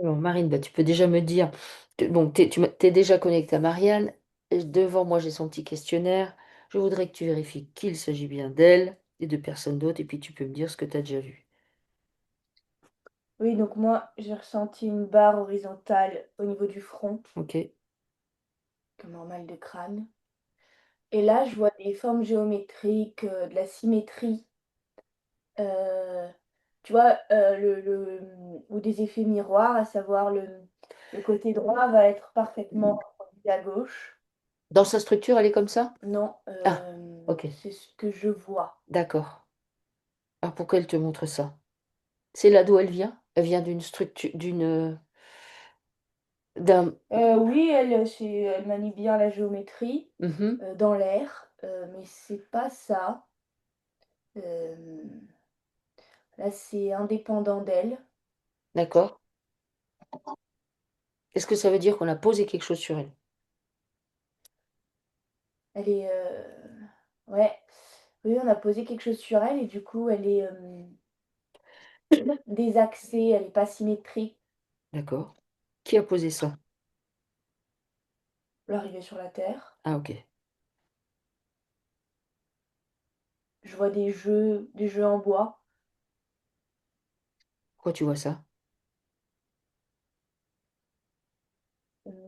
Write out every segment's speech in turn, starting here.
Alors, Marine, bah, tu peux déjà me dire, bon, t'es déjà connectée à Marianne. Et devant moi, j'ai son petit questionnaire. Je voudrais que tu vérifies qu'il s'agit bien d'elle et de personne d'autre, et puis tu peux me dire ce que tu as déjà vu. Oui, donc moi, j'ai ressenti une barre horizontale au niveau du front, Ok? comme un mal de crâne. Et là, je vois des formes géométriques, de la symétrie, heu, tu vois, ou des effets miroirs, à savoir le côté droit va être parfaitement relié à gauche. Dans sa structure, elle est comme ça? Non, Ah, ok, c'est ce que je vois. d'accord. Alors pourquoi elle te montre ça? C'est là d'où elle vient? Elle vient d'une structure, d'un... Oui, elle manie bien la géométrie, Mhm, dans l'air, mais c'est pas ça. Hem, Là, c'est indépendant d'elle. d'accord. Est-ce que ça veut dire qu'on a posé quelque chose sur elle? Elle est, ouais, oui, on a posé quelque chose sur elle et du coup, elle est, désaxée, elle est pas symétrique. D'accord. Qui a posé ça? L'arrivée sur la terre. Ah, ok. Je vois des jeux en bois, Pourquoi tu vois ça?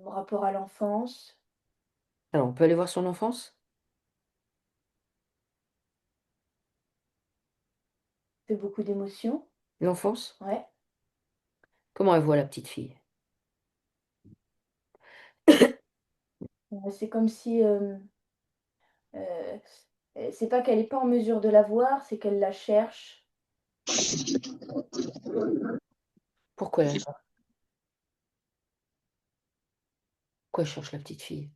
rapport à l'enfance, Alors, on peut aller voir son enfance? c'est beaucoup d'émotions. L'enfance? Ouais, Comment elle voit la petite fille? c'est comme si, heu, c'est pas qu'elle est pas en mesure de la voir, c'est qu'elle la cherche. Pourquoi pourquoi elle cherche la petite fille?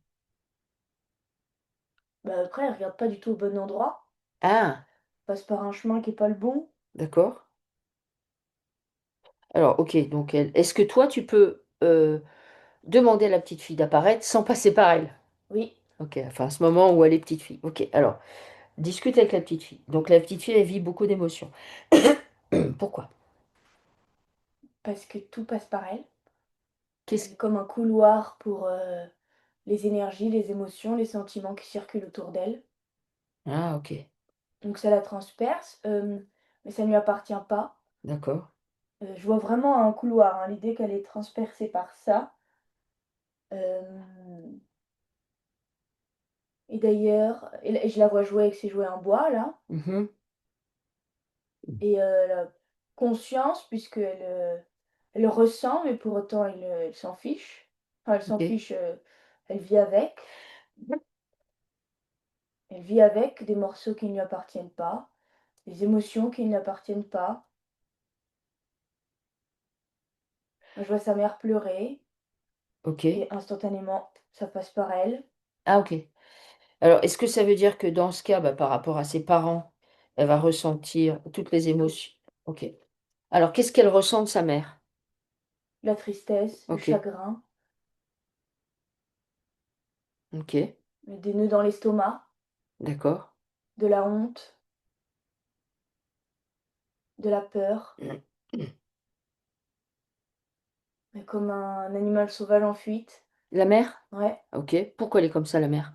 Bah, après, elle regarde pas du tout au bon endroit, Ah! passe par un chemin qui est pas le bon. D'accord. Alors, OK, donc elle est-ce que toi, tu peux, demander à la petite fille d'apparaître sans passer par elle? Oui, OK, enfin, à ce moment où elle est petite fille. OK, alors, discute avec la petite fille. Donc la petite fille, elle vit beaucoup d'émotions. Pourquoi? parce que tout passe par elle. Elle Qu'est-ce est comme un couloir pour, les énergies, les émotions, les sentiments qui circulent autour d'elle. Ah, OK, Donc ça la transperce, mais ça ne lui appartient pas. d'accord. Je vois vraiment un couloir, hein, l'idée qu'elle est transpercée par ça. Hem et d'ailleurs et je la vois jouer avec ses jouets en bois là Mmh. et elle a conscience puisqu'elle, elle ressent, mais pour autant elle s'en fiche. Enfin elle s'en OK, fiche, elle vit avec. Elle vit avec des morceaux qui ne lui appartiennent pas, des émotions qui ne lui appartiennent pas. Moi je vois sa mère pleurer OK. et instantanément ça passe par elle. Ah, OK. Alors, est-ce que ça veut dire que dans ce cas, bah, par rapport à ses parents, elle va ressentir toutes les émotions? OK. Alors, qu'est-ce qu'elle ressent de sa mère? La tristesse, le OK, chagrin, OK, des nœuds dans l'estomac, d'accord. de la honte, de la peur, comme un animal sauvage en fuite. La mère? Ouais, OK. Pourquoi elle est comme ça, la mère?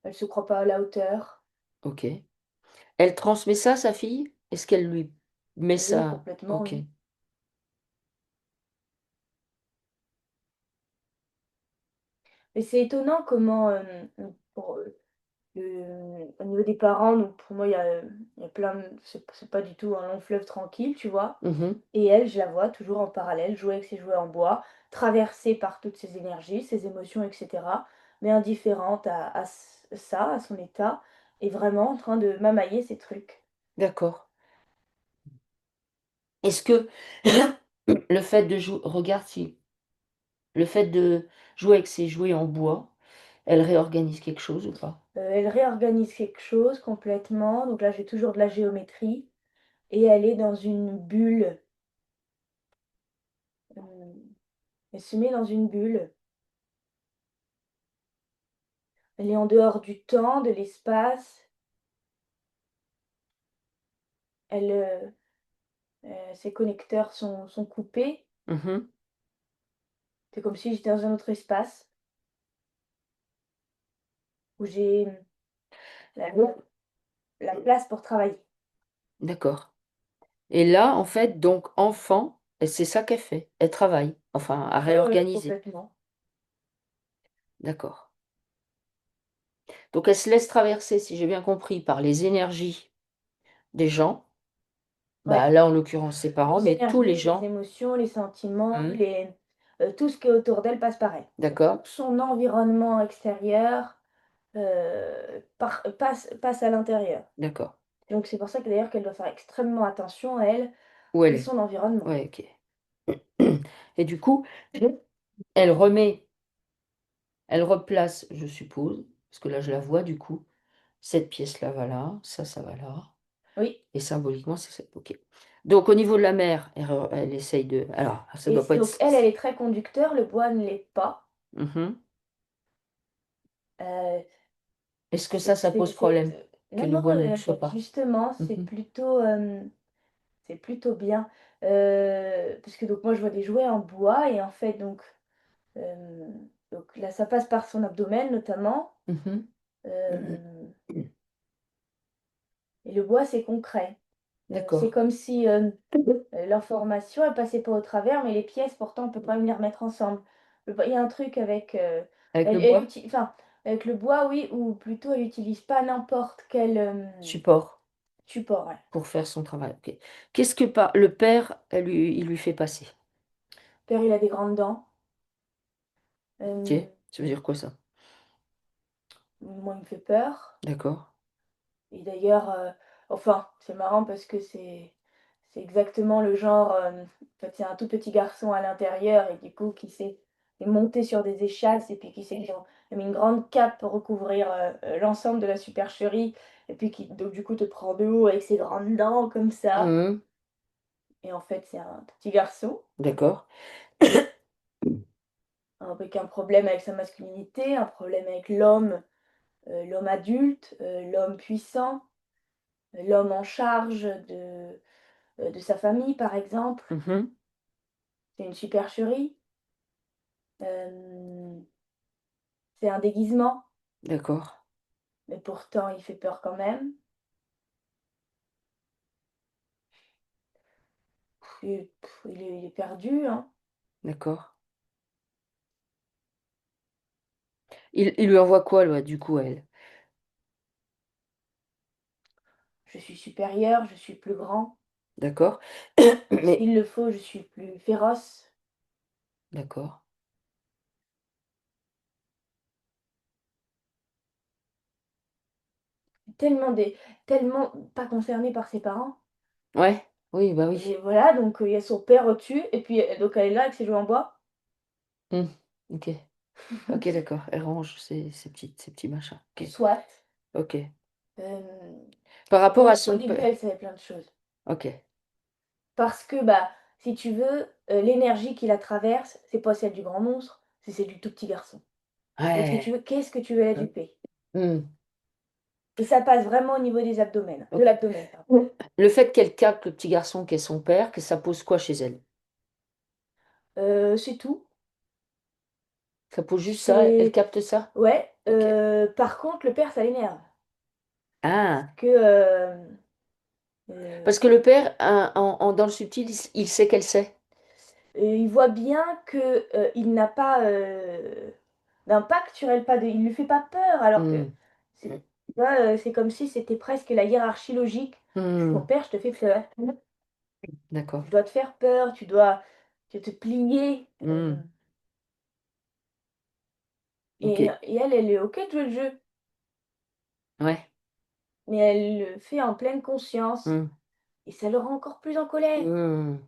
elle se croit pas à la hauteur. OK. Elle transmet ça à sa fille? Est-ce qu'elle lui met Oui, ça? complètement, OK. oui. Mais c'est étonnant comment, pour, au niveau des parents, donc pour moi, il y a plein de c'est pas du tout un long fleuve tranquille, tu vois? Mmh. Et elle, je la vois toujours en parallèle, jouer avec ses jouets en bois, traversée par toutes ses énergies, ses émotions et cetera, mais indifférente à ça, à son état et vraiment en train de mamailler ses trucs. D'accord. Est-ce que le fait de jouer, regarde si le fait de jouer avec ses jouets en bois, elle réorganise quelque chose ou pas? Elle réorganise quelque chose complètement, donc là, j'ai toujours de la géométrie et elle est dans une bulle, hem, elle se met dans une bulle. Elle est en dehors du temps, de l'espace. Elle, Ses connecteurs sont coupés. Mhm. C'est comme si j'étais dans un autre espace où j'ai la la place pour travailler. D'accord. Et là, en fait, donc, enfant, et c'est ça qu'elle fait. Elle travaille, enfin, à Oui, oui, réorganiser. complètement. D'accord. Donc, elle se laisse traverser, si j'ai bien compris, par les énergies des gens. Bah, Ouais. là, en l'occurrence, ses parents, Les mais tous les énergies, les gens. émotions, les sentiments, Mhm. tout ce qui est autour d'elle passe par elle. Donc tout D'accord. son environnement extérieur, passe à l'intérieur. D'accord. Donc c'est pour ça que d'ailleurs qu'elle doit faire extrêmement attention à elle Où elle et est. son environnement. Ouais, ok. Et du coup, elle remet, elle replace, je suppose, parce que là, je la vois, du coup, cette pièce-là va là, ça va là. Oui. Et symboliquement, c'est ça. Ok. Donc, au niveau de la mère, elle essaye de. Alors, ça Et doit pas donc être. elle, elle est très conducteur, le bois ne l'est pas. Mhm. Heu, Est-ce que ça pose problème que non, le non, bois ne le soit pas? justement, Mhm. c'est plutôt bien. Parce que donc moi je vois des jouets en bois et en fait donc là ça passe par son abdomen notamment, Mhm. hem et le bois c'est concret. C'est D'accord. comme si, l'information elle passait pas au travers, mais les pièces pourtant on peut quand même les remettre ensemble. Le bois il y a un truc avec, Avec le bois? avec le bois oui, ou plutôt elle utilise pas n'importe quel, Support support, ouais. pour faire son travail. Ok. Qu'est-ce que le père, il lui fait passer? Père il a des grandes dents, Ok. hem, Ça veut dire quoi ça? moi il me fait peur. D'accord. Et d'ailleurs, enfin, c'est marrant parce que c'est exactement le genre, en fait, c'est un tout petit garçon à l'intérieur et du coup qui est monté sur des échasses et puis qui s'est mis une grande cape pour recouvrir, l'ensemble de la supercherie et puis qui donc du coup te prend de haut avec ses grandes dents comme ça Mhm. et en fait, c'est un petit garçon D'accord. avec un problème avec sa masculinité, un problème avec l'homme, l'homme adulte, l'homme puissant, l'homme en charge de sa famille, par exemple. Mhm. C'est une supercherie. Hem, c'est un déguisement, D'accord. mais pourtant il fait peur quand même. Et il est perdu, hein. D'accord. Il lui envoie quoi, là, du coup, elle? Je suis supérieur, je suis plus grand. D'accord. Mais. S'il le faut, je suis plus féroce. D'accord. Tellement des tellement pas concerné par ses parents Ouais. Oui, bah oui. et voilà, donc il y a son père au-dessus et puis, donc elle est là avec ses jouets en bois. Mmh. OK. OK, d'accord. Elle range ses petits machins. OK. Soit. OK. Hem, Par rapport à oui, au son début, père. elle savait plein de choses. OK. Parce que, bah, si tu veux, l'énergie qui la traverse, c'est pas celle du grand monstre, c'est celle du tout petit garçon. Donc si tu Ouais. veux, qu'est-ce que tu veux la Mmh. duper? Mmh. Et ça passe vraiment au niveau des abdomens, de OK. l'abdomen, pardon. Le fait qu'elle capte le petit garçon qui est son père, que ça pose quoi chez elle? C'est tout. Ça pose juste ça? Elle C'est capte ça? ouais, OK. par contre, le père, ça l'énerve. Parce Ah! que, heu Parce que le père, dans le subtil, il sait qu'elle sait? il voit bien que, il n'a pas, d'impact sur elle, pas de il lui fait pas peur alors que Mmh. c'est Mmh. tu vois, c'est comme si c'était presque la hiérarchie logique. «Je suis ton Mmh. père, je te fais peur. D'accord. Je dois te faire peur, tu dois te plier», Mmh. et OK. et elle, elle est OK de jouer le jeu, Ouais. mais elle le fait en pleine conscience Mmh. et ça le rend encore plus en colère. Mmh.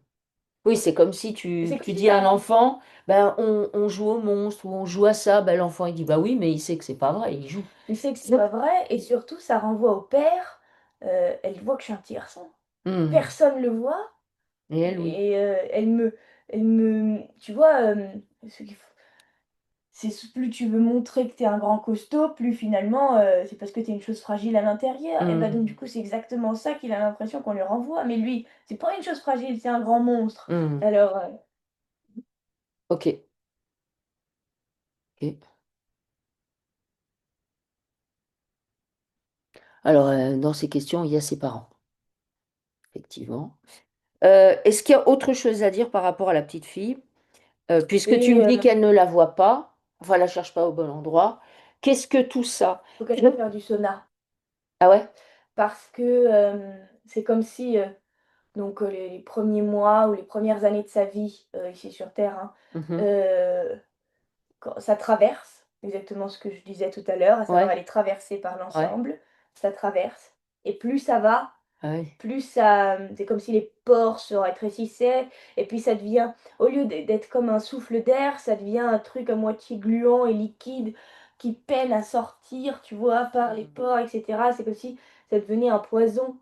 Oui, c'est comme si Et c'est tu comme si dis à un ça enfant, ben, on joue au monstre ou on joue à ça. Ben, l'enfant, il dit, bah oui, mais il sait que c'est pas vrai, il joue. il sait que c'est pas vrai et surtout ça renvoie au père, elle voit que je suis un petit garçon. Hmm. Personne le voit Et elle, oui. et elle me tu vois, ce qu'il faut plus tu veux montrer que tu es un grand costaud, plus finalement, c'est parce que tu es une chose fragile à l'intérieur et bah, donc du Mmh. coup, c'est exactement ça qu'il a l'impression qu'on lui renvoie. Mais lui, c'est pas une chose fragile, c'est un grand monstre. Mmh. Alors, OK. OK. Alors, dans ces questions, il y a ses parents, effectivement. Est-ce qu'il y a autre chose à dire par rapport à la petite fille? Puisque tu me et dis qu'elle ne la voit pas, enfin, elle la cherche pas au bon endroit. Qu'est-ce que tout ça? faut qu'elle aille faire du sauna Ah ouais? parce que, c'est comme si, donc les 1 mois ou les premières années de sa vie, ici sur terre, hein, Mmh. heu, quand ça traverse, exactement ce que je disais tout à l'heure, à savoir Ouais, elle est traversée par ouais. l'ensemble, ça traverse et plus ça va, Ah oui. plus ça, c'est comme si les pores se rétrécissaient et puis ça devient au lieu d'être comme un souffle d'air, ça devient un truc à moitié gluant et liquide qui peine à sortir, tu vois? Par les Mmh. pores et cetera. C'est comme si ça devenait un poison,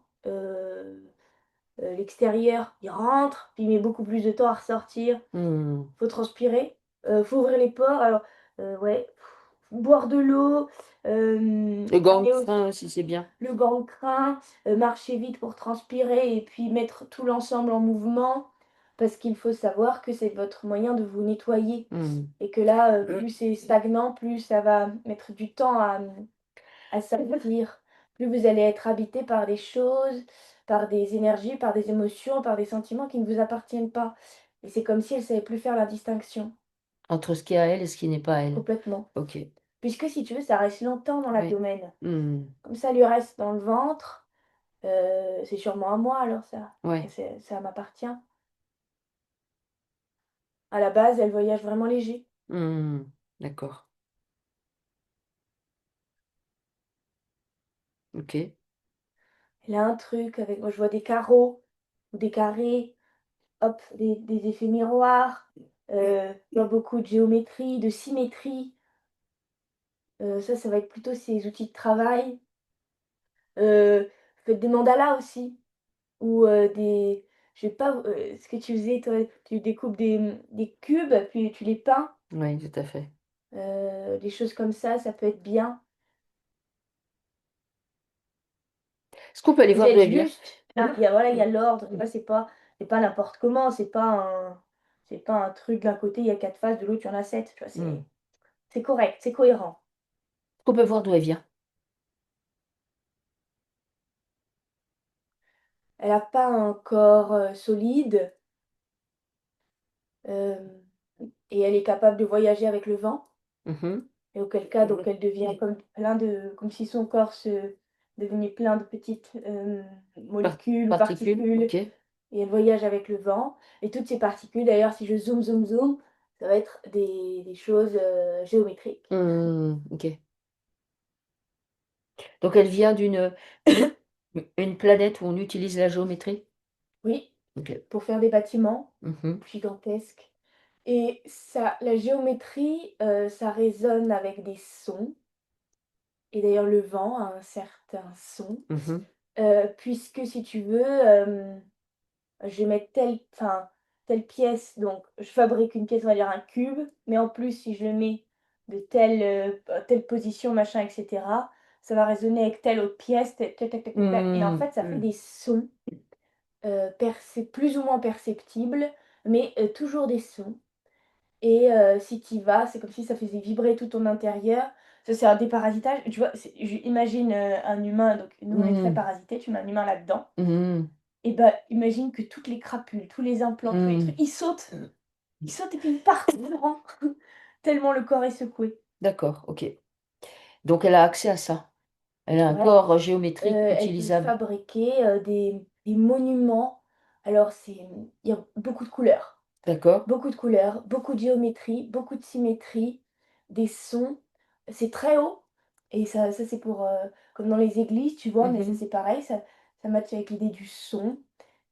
l'extérieur, il rentre, puis il met beaucoup plus de temps à ressortir. Mmh. Faut transpirer, faut ouvrir les pores alors, ouais, boire de l'eau, Le gang aller au fin aussi, c'est bien. le gang-crin, marcher vite pour transpirer et puis mettre tout l'ensemble en mouvement. Parce qu'il faut savoir que c'est votre moyen de vous nettoyer Mmh. et que là, plus c'est stagnant, plus ça va mettre du temps à sortir. Plus vous allez être habité par des choses, par des énergies, par des émotions, par des sentiments qui ne vous appartiennent pas et c'est comme si elle ne savait plus faire la distinction, Entre ce qui est à elle et ce qui n'est pas à elle. complètement. OK. Puisque si tu veux, ça reste longtemps dans Oui. l'abdomen. Mmh. Comme ça lui reste dans le ventre, c'est sûrement à moi alors ça. Ouais. Ça m'appartient. À la base, elle voyage vraiment léger. Mmh. D'accord. OK. Elle a un truc avec moi je vois des carreaux ou des carrés, hop, des effets miroirs, je vois beaucoup de géométrie, de symétrie, ça va être plutôt ses outils de travail. Faites des mandalas aussi ou, des je sais pas, ce que tu faisais toi, tu découpes des cubes, puis tu les peins, Oui, tout à fait. des choses comme ça peut être bien. Est-ce qu'on peut aller Vous voir d'où êtes elle vient? juste, il y a voilà, il y a l'ordre, tu vois? C'est pas n'importe comment, c'est pas un truc d'un côté il y a 4 faces, de l'autre il y en a 7 tu vois? Mmh. C'est correct, c'est cohérent. Est-ce qu'on peut voir d'où elle vient? Elle a pas un corps, solide, hem et elle est capable de voyager avec le vent Mmh. et auquel cas donc elle devient comme si son corps se devenait plein de petites, molécules ou Particules? particules OK. et elle voyage avec le vent et toutes ces particules d'ailleurs si je zoome, zoome, zoome, ça va être des choses, géométriques. Mmh. OK. Donc elle vient d'une une planète où on utilise la géométrie? Oui, OK. pour faire des bâtiments Mmh. gigantesques et ça la géométrie, ça résonne avec des sons et d'ailleurs le vent a un certain son, Mmh. puisque si tu veux, je vais mettre telle pièce, donc je fabrique une pièce, on va dire un cube, mais en plus si je le mets de telle position, machin et cetera, ça va résonner avec telle autre pièce, tac tac tac tac tac tac et en Mmh. fait ça fait des sons, plus ou moins perceptibles, mais toujours des sons et si tu y vas, c'est comme si ça faisait vibrer tout ton intérieur. Ça, c'est un déparasitage. Tu vois? Imagine, un humain, donc nous, on est très Mmh. parasités, tu mets un humain là-dedans Mmh. et bah, imagine que toutes les crapules, tous les implants, tous les Mmh. trucs, ils sautent et puis ils partent dedans, tellement le corps est secoué. D'accord, OK. Donc elle a accès à ça. Elle a un Ouais, corps géométrique elle peut utilisable. fabriquer, des monuments. Alors il y a D'accord. beaucoup de couleurs, beaucoup de géométrie, beaucoup de symétrie, des sons. C'est très haut et ça c'est pour, comme dans les églises, tu vois? Mais ça Mmh. c'est pareil, ça matche avec l'idée du son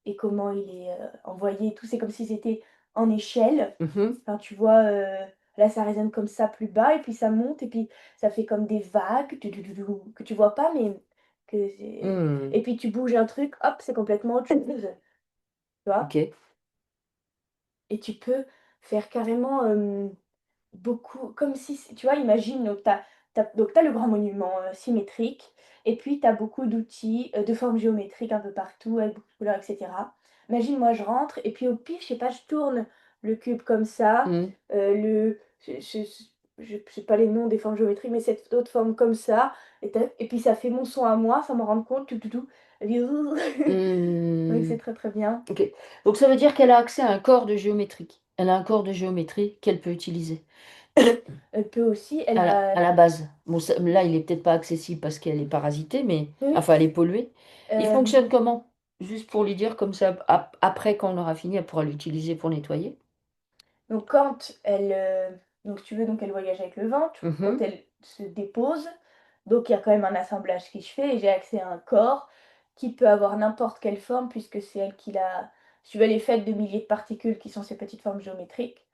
et comment il est, envoyé et tout. C'est comme si c'était en échelle. Mmh. Enfin, tu vois, là ça résonne comme ça plus bas et puis ça monte et puis ça fait comme des vagues que tu vois pas mais que c'est Mmh. et puis tu bouges un truc, hop, c'est complètement autre chose, tu vois? OK. Et tu peux faire carrément, beaucoup comme si c tu vois, imagine donc tu as le grand monument, symétrique et puis tu as beaucoup d'outils, de formes géométriques un peu partout avec beaucoup de couleurs et cetera. Imagine moi je rentre et puis au pif, je sais pas, je tourne le cube comme ça, Mmh. le je sais pas les noms des formes géométriques, mais cette autre forme comme ça et tac et puis ça fait mon son à moi sans m'en rendre compte, tout, tout, tout. Donc c'est Mmh. très, très bien. OK. Donc ça veut dire qu'elle a accès à un corps de géométrie. Elle a un corps de géométrie qu'elle peut utiliser. Elle peut aussi elle À a la base. Bon ça là, il est peut-être pas accessible parce qu'elle est parasitée, mais oui, enfin elle est polluée. Il hem fonctionne comment? Juste pour lui dire comme ça, après quand on aura fini, elle pourra l'utiliser pour nettoyer. Donc quand elle, donc si tu veux, donc elle voyage avec le ventre, Mmh quand mh. elle se dépose, donc il y a quand même un assemblage qui se fait et j'ai accès à un corps qui peut avoir n'importe quelle forme puisque c'est elle qui l'a si tu veux, elle est faite de milliers de particules qui sont ces petites formes géométriques.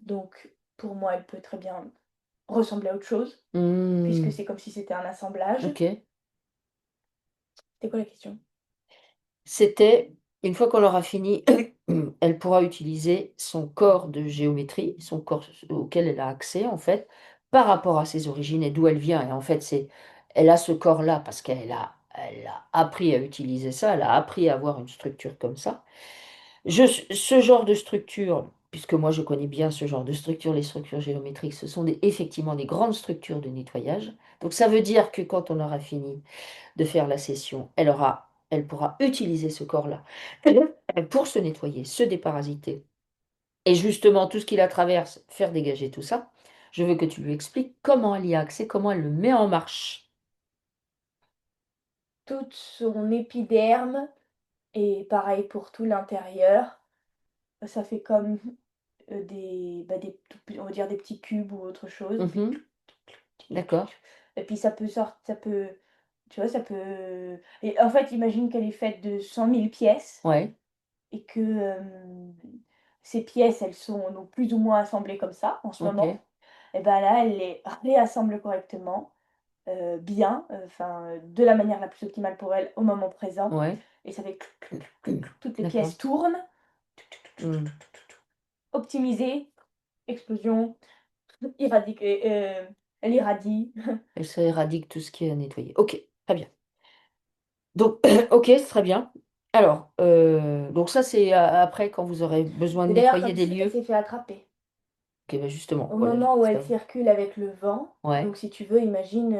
Donc pour moi, elle peut très bien ressembler à autre chose, puisque Mmh. c'est comme si c'était un assemblage. OK. C'était quoi la question? C'était une fois qu'on aura fini, elle pourra utiliser son corps de géométrie, son corps auquel elle a accès en fait, par rapport à ses origines et d'où elle vient et en fait, c'est elle a ce corps-là parce qu'elle a appris à utiliser ça, elle a appris à avoir une structure comme ça. Ce genre de structure, puisque moi je connais bien ce genre de structure, les structures géométriques, ce sont effectivement des grandes structures de nettoyage. Donc ça veut dire que quand on aura fini de faire la session, elle pourra utiliser ce corps-là pour se nettoyer, se déparasiter et justement tout ce qui la traverse, faire dégager tout ça. Je veux que tu lui expliques comment elle y a accès, comment elle le met en marche. Toute son épiderme et pareil pour tout l'intérieur, ça fait comme des tout p on va dire des petits cubes ou autre chose, ça fait Mmh. D'accord. et puis ça peut tu vois, ça peut et en fait, imagine qu'elle est faite de 100 000 pièces Ouais, et que, ces pièces, elles sont donc plus ou moins assemblées comme ça, en ce OK. moment et ben là, elle les réassemble correctement, bien, enfin, de la manière la plus optimale pour elle au moment présent Ouais. et ça fait clic, clic, clic, clic, clic, toutes les D'accord. pièces tournent, Mmh. optimisé, explosion. Éradiquer, elle irradie. Et ça éradique tout ce qui est à nettoyer. OK, très bien. Donc OK, c'est très bien. Alors, donc ça, c'est a après quand vous aurez besoin de Et d'ailleurs nettoyer comme des s elle lieux? s'est fait attraper. OK, bah, justement, Au voilà, je moment où voulais elle savoir. circule avec le vent, Ouais, donc si tu veux imagine,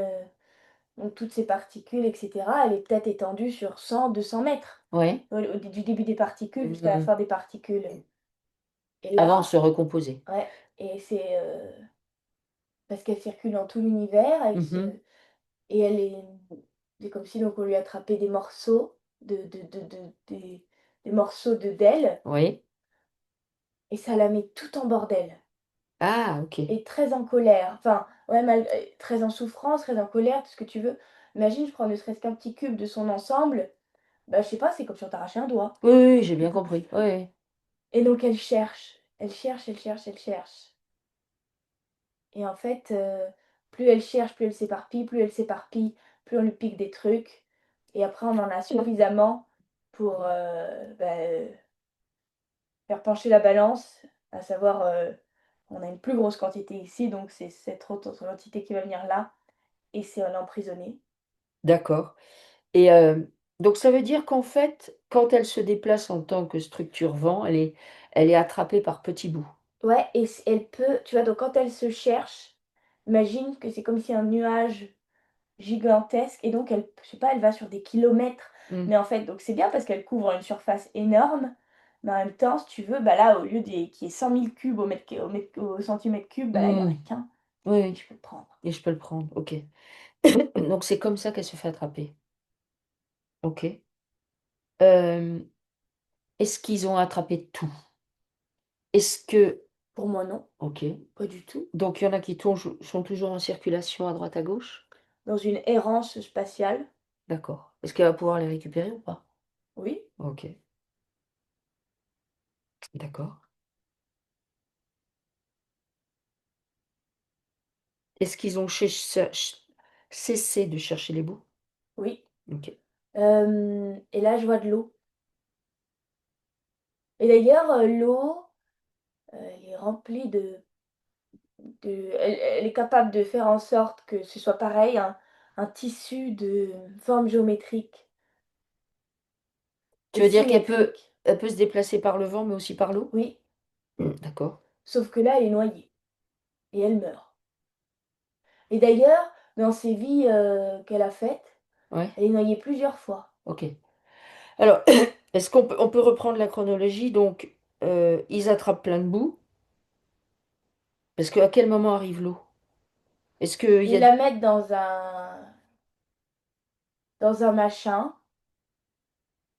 donc toutes ces particules et cetera, elle est peut-être étendue sur 100-200 mètres. ouais. Du début des particules jusqu'à la Mmh. fin des particules. Et Avant de là se recomposer. ouais et c'est, parce qu'elle circule dans tout l'univers avec ce Mmh. et elle est c'est comme si donc on lui attrapait des morceaux des morceaux de d'elle Oui. et ça la met tout en bordel. Ah OK. Et très en colère, enfin, ouais, très en souffrance, très en colère, tout ce que tu veux. Imagine, je prends ne serait-ce qu'un petit cube de son ensemble, bah, je sais pas, c'est comme si on t'arrachait un doigt. Oui, oui, oui, j'ai bien compris. Oui, oui. Et donc elle cherche, elle cherche, elle cherche, elle cherche. Et en fait, plus elle cherche, plus elle s'éparpille, plus elle s'éparpille, plus on lui pique des trucs. Et après, on en a suffisamment pour faire pencher la balance, à savoir, on a une plus grosse quantité ici, donc c'est cette autre quantité qui va venir là, et c'est l'emprisonner. D'accord et donc ça veut dire qu'en fait, quand elle se déplace en tant que structure vent, elle est attrapée par petits bouts? Ouais et elle peut tu vois, donc quand elle se cherche, imagine que c'est comme si un nuage gigantesque et donc elle je sais pas, elle va sur des kilomètres, Mmh. mais en fait donc c'est bien parce qu'elle couvre une surface énorme, mais en même temps, si tu veux, bah, là, au lieu qu'il y ait 100 000 cubes au centimètre cube, bah, là, il y en a Mmh. qu'un Oui, et oui je peux le prendre. et je peux le prendre, OK. Donc c'est comme ça qu'elle se fait attraper. OK. Hem, est-ce qu'ils ont attrapé tout? Est-ce que Pour moi, non, OK. pas du tout. Donc il y en a qui sont toujours en circulation à droite à gauche? Dans une errance spatiale, D'accord. Est-ce qu'elle va pouvoir les récupérer ou pas? oui, OK, d'accord. Est-ce qu'ils ont cessé de chercher les bouts? oui. OK. Et là, je vois de l'eau et d'ailleurs, l'eau, elle est remplie de elle est capable de faire en sorte que ce soit pareil, un tissu de forme géométrique Tu et veux dire symétrique. elle peut se déplacer par le vent, mais aussi par l'eau? Oui, D'accord. sauf que là, elle est noyée et elle meurt. Et d'ailleurs, dans ses vies, qu'elle a faites, Ouais, elle est noyée plusieurs fois. ok. Alors, est-ce on peut reprendre la chronologie? Donc, ils attrapent plein de boue, parce qu'à quel moment arrive l'eau? Est-ce qu'il y Ils a... la mettent dans un machin,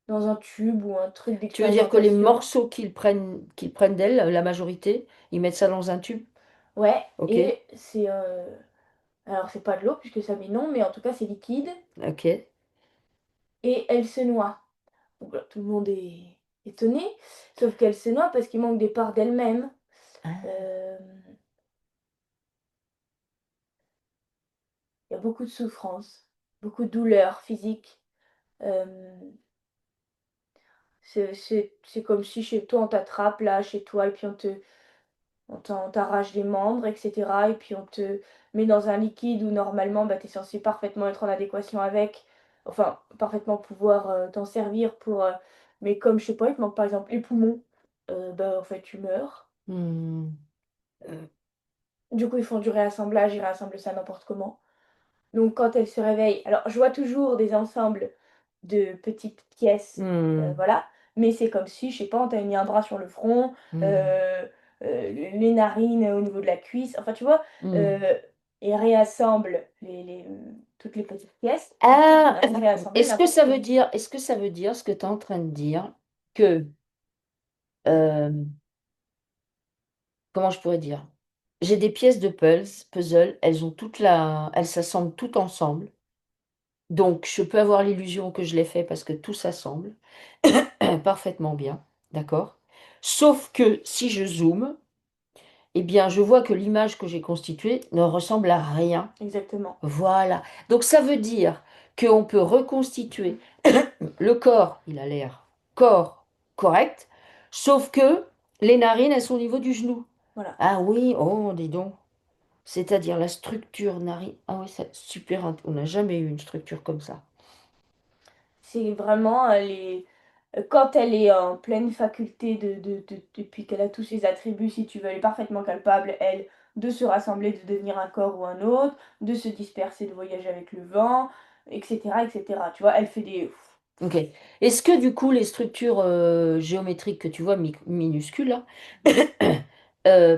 dans un tube ou un truc Tu veux dire que les d'expérimentation. morceaux qu'ils prennent d'elle, la majorité, ils mettent ça dans un tube? Ouais, Ok, et c'est, alors c'est pas de l'eau puisque ça met non, mais en tout cas c'est liquide ok. et elle se noie. Donc là, tout le monde est étonné, sauf qu'elle se noie parce qu'il manque des parts d'elle-même. Ah. Hem, il y a beaucoup de souffrance, beaucoup de douleur physique. Hem, c'est comme si chez toi on t'attrape là, chez toi et puis on t'arrache des membres et cetera et puis on te met dans un liquide où normalement, bah, tu es censé parfaitement être en adéquation avec, enfin parfaitement pouvoir, t'en servir pour, mais comme je sais pas, il te manque par exemple les poumons, bah, en fait tu meurs. Hmm. Euh, Du coup, ils font du réassemblage, ils réassemblent ça n'importe comment. Donc quand elle se réveille, alors je vois toujours des ensembles de petites pièces, hmm, voilà, mais c'est comme si, je sais pas, on t'a mis un bras sur le front, hmm, les narines au niveau de la cuisse, enfin tu vois? hmm. Heu et réassemble toutes les petites pièces. Du coup, Ah, bah, c'est réassembler n'importe comment. est-ce que ça veut dire ce que tu es en train de dire que, euh, comment je pourrais dire? J'ai des pièces de puzzle, elles s'assemblent toutes ensemble. Donc, je peux avoir l'illusion que je l'ai fait parce que tout s'assemble parfaitement bien, d'accord? Sauf que si je zoome, eh bien, je vois que l'image que j'ai constituée ne ressemble à rien. Exactement. Voilà. Donc, ça veut dire qu'on peut reconstituer le corps, il a l'air corps correct, sauf que les narines, elles sont au niveau du genou. Voilà. Ah oui, oh, dis donc. C'est-à-dire la structure narine. Ah oui, c'est super. On n'a jamais eu une structure comme ça. C'est vraiment, quand elle est en pleine faculté puis qu'elle a tous ses attributs, si tu veux, elle est parfaitement capable, elle, de se rassembler, de devenir un corps ou un autre, de se disperser, de voyager avec le vent et cetera et cetera. Tu vois? Elle fait des Ok. Est-ce que du coup, les structures géométriques que tu vois minuscules, là,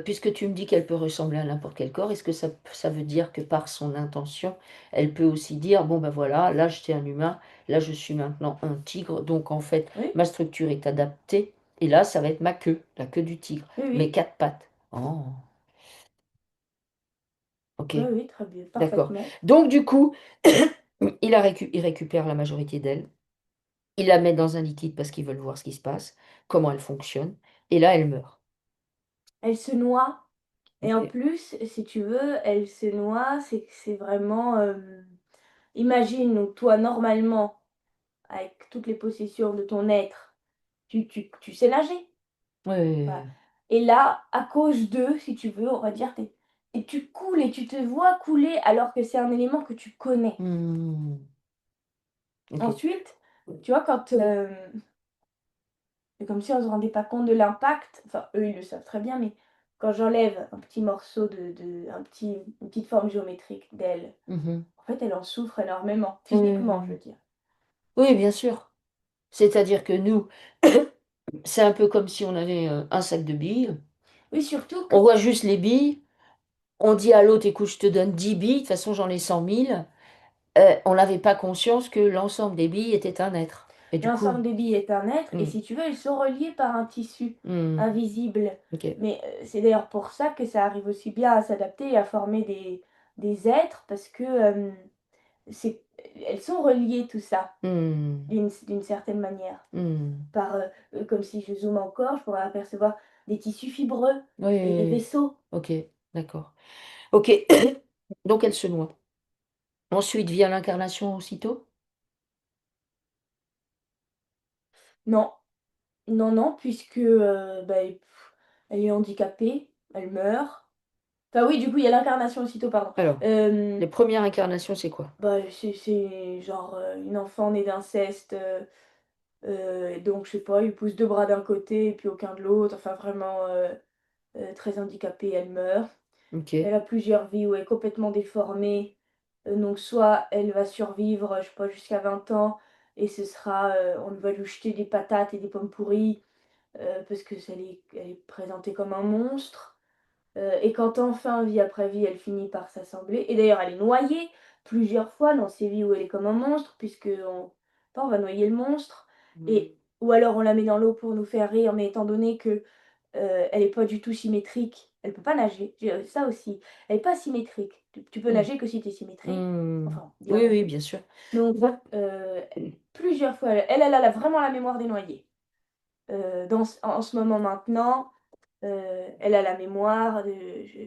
puisque tu me dis qu'elle peut ressembler à n'importe quel corps, est-ce que ça veut dire que par son intention, elle peut aussi dire, bon ben voilà, là j'étais un humain, là je suis maintenant un tigre, donc en fait oui, ma structure est adaptée, et là ça va être ma queue, la queue du tigre, oui, mes oui, quatre pattes. Oh, ok, oui, oui, très bien, d'accord. parfaitement. Donc du coup, il récupère la majorité d'elle, il la met dans un liquide parce qu'ils veulent voir ce qui se passe, comment elle fonctionne, et là elle meurt. Elle se noie et en Ok. plus, si tu veux, elle se noie, c'est que c'est vraiment, imagine donc toi normalement, avec toutes les possessions de ton être, tu sais nager. Voilà. Ouais. Et là, à cause d'eux, si tu veux, on va dire, et tu coules et tu te vois couler alors que c'est un élément que tu connais. Hmm. Ok. Ensuite, tu vois, quand, c'est comme si on ne se rendait pas compte de l'impact, enfin, eux, ils le savent très bien, mais quand j'enlève un petit morceau une petite forme géométrique d'elle, Mhm. en fait, elle en souffre énormément, physiquement, je Oui, veux dire. oui, bien sûr. C'est-à-dire que nous, c'est un peu comme si on avait un sac de billes. Oui, surtout que On voit juste les billes. On dit à l'autre, écoute, je te donne 10 billes. De toute façon, j'en ai 100 000. On n'avait pas conscience que l'ensemble des billes était un être. Et du coup, l'ensemble des billes est un être et hmm, si tu veux, ils sont reliés par un tissu hmm, invisible. ok. Mais, c'est d'ailleurs pour ça que ça arrive aussi bien à s'adapter et à former des êtres parce que, c'est elles sont reliées tout ça, Hmm, d'une certaine manière. hmm. Par, comme si je zoome encore, je pourrais apercevoir des tissus fibreux Oui, oui, et des oui. vaisseaux. Ok, d'accord. Ok, donc elle se noie. Ensuite vient l'incarnation aussitôt. Non, non, non, puisque, bah, elle est handicapée, elle meurt. Enfin oui, du coup, il y a l'incarnation aussitôt, pardon. Alors, Euh, les premières incarnations, c'est quoi? Bah, c'est genre une enfant née d'inceste. Et donc, je sais pas, il pousse deux bras d'un côté et puis aucun de l'autre. Enfin, vraiment très handicapée, elle meurt. Ok. Elle a plusieurs vies où elle est complètement déformée. Donc, soit elle va survivre, je sais pas, jusqu'à 20 ans et ce sera, on va lui jeter des patates et des pommes pourries parce que elle est présentée comme un monstre. Et quand enfin, vie après vie, elle finit par s'assembler et d'ailleurs elle est noyée plusieurs fois dans ces vies où elle est comme un monstre on va noyer le monstre Hmm. et ou alors on la met dans l'eau pour nous faire rire, mais étant donné que, elle est pas du tout symétrique, elle peut pas nager. J'ai ça aussi, elle est pas symétrique. Tu peux Hmm. nager que si tu es symétrique, Hmm. enfin bien Oui, oui, nager. bien sûr. Donc plusieurs fois, elle a vraiment la mémoire des noyés. En ce moment maintenant, elle a la mémoire de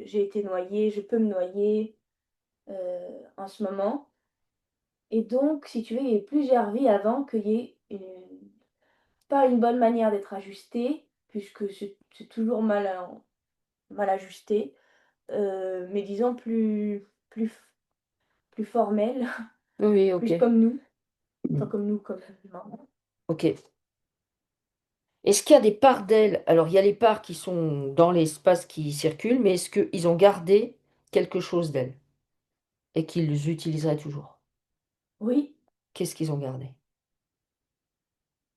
j'ai été noyée, je peux me noyer, en ce moment et donc si tu veux, il y a eu plusieurs vies avant qu'il y ait une pas une bonne manière d'être ajusté, puisque c'est toujours mal ajusté, mais disons plus formel, Oui, oui, ok. plus comme nous, enfin comme nous, comme humains. Ok. Est-ce qu'il y a des parts d'elles? Alors, il y a les parts qui sont dans l'espace qui circulent, mais est-ce qu'ils ont gardé quelque chose d'elles et qu'ils utiliseraient toujours? Oui, Qu'est-ce qu'ils ont gardé?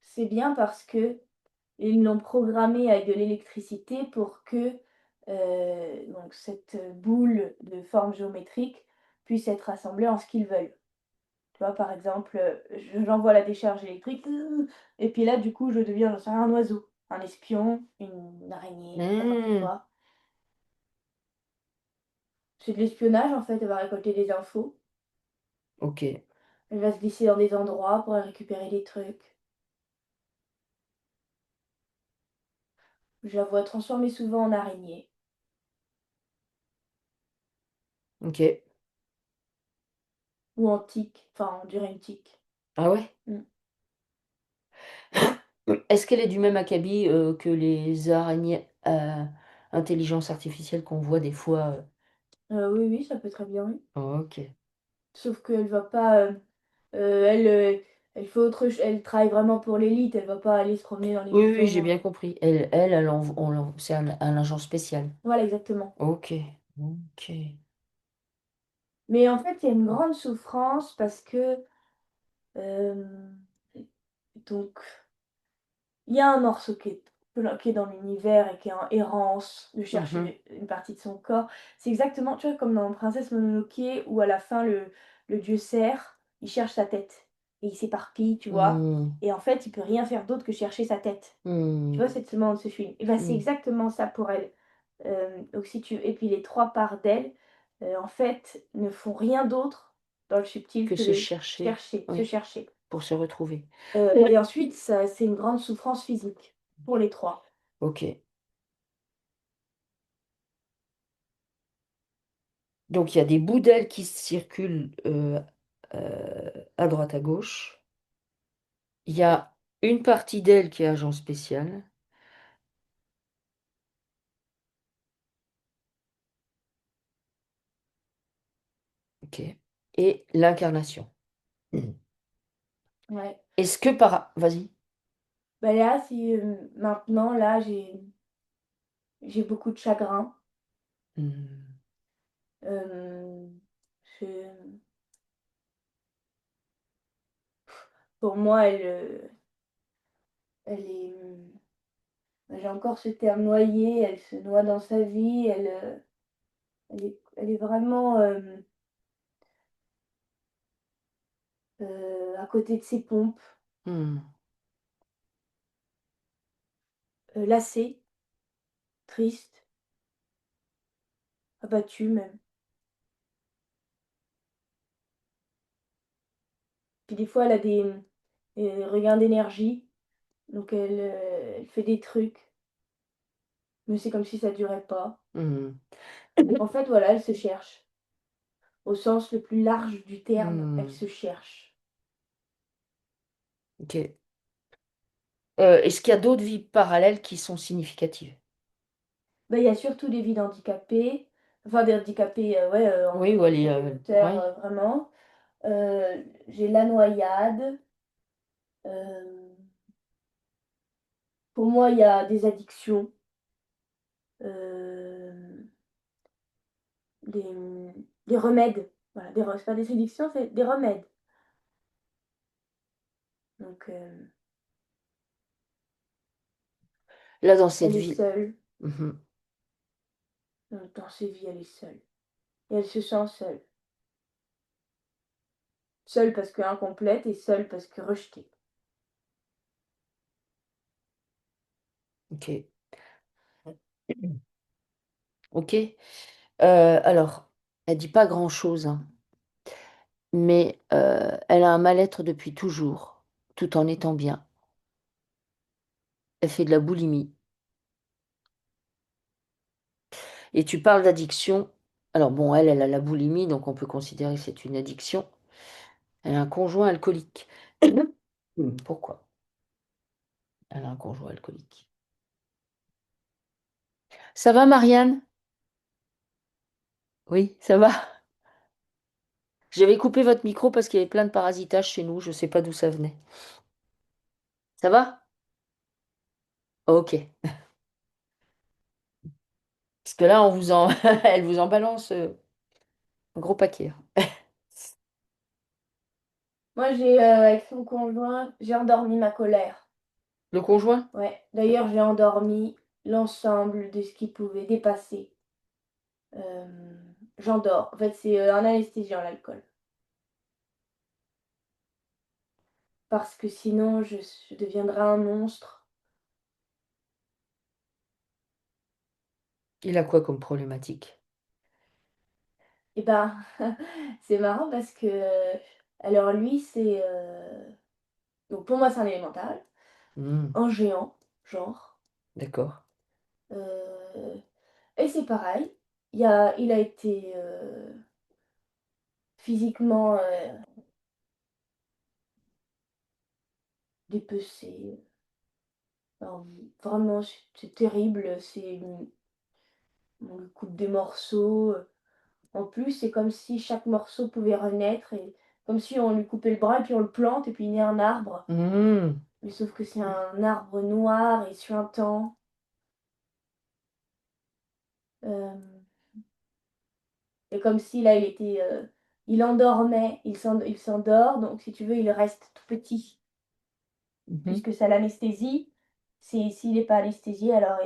c'est bien parce qu'ils l'ont programmé avec de l'électricité pour que, donc cette boule de forme géométrique puisse être assemblée en ce qu'ils veulent. Tu vois, par exemple, j'envoie la décharge électrique, et puis là, du coup, je deviens, j'en sais rien, un oiseau, un espion, une araignée, n'importe Hmm, quoi. C'est de l'espionnage, en fait, elle va récolter des infos. ok, Elle va se glisser dans des endroits pour aller récupérer des trucs. Je la vois transformer souvent en araignée ok. ou en tique, enfin, on dirait une tique. Ah ouais? Mmh. Est-ce qu'elle est du même acabit que les araignées intelligence artificielle qu'on voit des fois? Oui, oui, ça peut très bien, oui. Ok. Sauf qu'elle va pas, elle, elle fait autre ch elle travaille vraiment pour l'élite, elle va pas aller se promener dans les Oui, oui, j'ai maisons, bien compris. C'est un agent spécial. voilà, exactement. Ok, ok. Mais en fait, il y a une grande souffrance parce que, hem, donc il y a un morceau qui est dans l'univers et qui est en errance, de Mhm. chercher une partie de son corps. C'est exactement, tu vois, comme dans Princesse Mononoke où à la fin le dieu cerf, il cherche sa tête et il s'éparpille, tu vois? Hmm, Et en fait, il peut rien faire d'autre que chercher sa tête. Tu hmm, vois, cette semence de ce film? Et bah, c'est hmm. exactement ça pour elle. Donc si tu et puis les 3 parts d'elle, en fait, ne font rien d'autre dans le subtil Que que se de chercher, chercher, se oui, chercher. pour se retrouver. Et ensuite ça c'est une grande souffrance physique pour les 3. Ok. Donc il y a des bouts d'ailes qui circulent à droite à gauche. Il y a une partie d'elle qui est agent spécial. Ok. Et l'incarnation. Mhm. Ouais. Est-ce que par... Vas-y. Bah, là, si, maintenant là, j'ai beaucoup de chagrin. Hmm. Hem, je Pour moi, elle est, j'ai encore ce terme noyée, elle se noie dans sa vie, elle est vraiment, à côté de ses pompes, Hmm. lassée, triste, abattue même. Puis des fois, elle a des regains d'énergie, donc elle fait des trucs, mais c'est comme si ça durait pas. Hmm. En fait, voilà, elle se cherche. Au sens le plus large du terme, elle Hmm. se cherche. Ok. Est-ce qu'il y a d'autres vies parallèles qui sont significatives? Bah, il y a surtout des vies d'handicapés, enfin des handicapés, ouais, Oui, ou aller. moteur, Ouais. vraiment. J'ai la noyade. Euh, pour moi, il y a des addictions. euh, des, des remèdes. Voilà, c'est pas des addictions, c'est des remèdes. Donc, Là, dans cette elle est ville. seule. Mhm. Dans ses vies, elle est seule. Et elle se sent seule. Seule parce que incomplète et seule parce que rejetée. Ok. Ok. Alors, elle dit pas grand-chose, hein, mais elle a un mal-être depuis toujours, tout en étant bien. Elle fait de la boulimie. Et tu parles d'addiction. Alors bon, elle a la boulimie, donc on peut considérer que c'est une addiction. Elle a un conjoint alcoolique. Pourquoi elle a un conjoint alcoolique? Ça va, Marianne? Oui, ça va. J'avais coupé votre micro parce qu'il y avait plein de parasitage chez nous. Je ne sais pas d'où ça venait. Ça va? Ok. Parce que là, on vous en... elle vous en balance un gros paquet. Moi, avec son conjoint, j'ai endormi ma colère. Le conjoint? Ouais. D'ailleurs, j'ai endormi l'ensemble de ce qui pouvait dépasser. J'endors. En fait, c'est un anesthésiant, l'alcool. Parce que sinon, je deviendrai un monstre. Il a quoi comme problématique? Et ben, c'est marrant parce que, alors lui, donc pour moi, c'est un élémental, Hmm, un géant, genre. d'accord. Euh, et c'est pareil, il a été physiquement dépecé. Alors, vraiment, c'est terrible. On lui coupe des morceaux. En plus, c'est comme si chaque morceau pouvait renaître et comme si on lui coupait le bras et puis on le plante et puis il naît un arbre. Hmm, Mais sauf que c'est un arbre noir et suintant. Euh, et comme si là, il endormait, il s'endort, donc si tu veux, il reste tout petit, mhm, puisque ça l'anesthésie. S'il n'est pas anesthésié, alors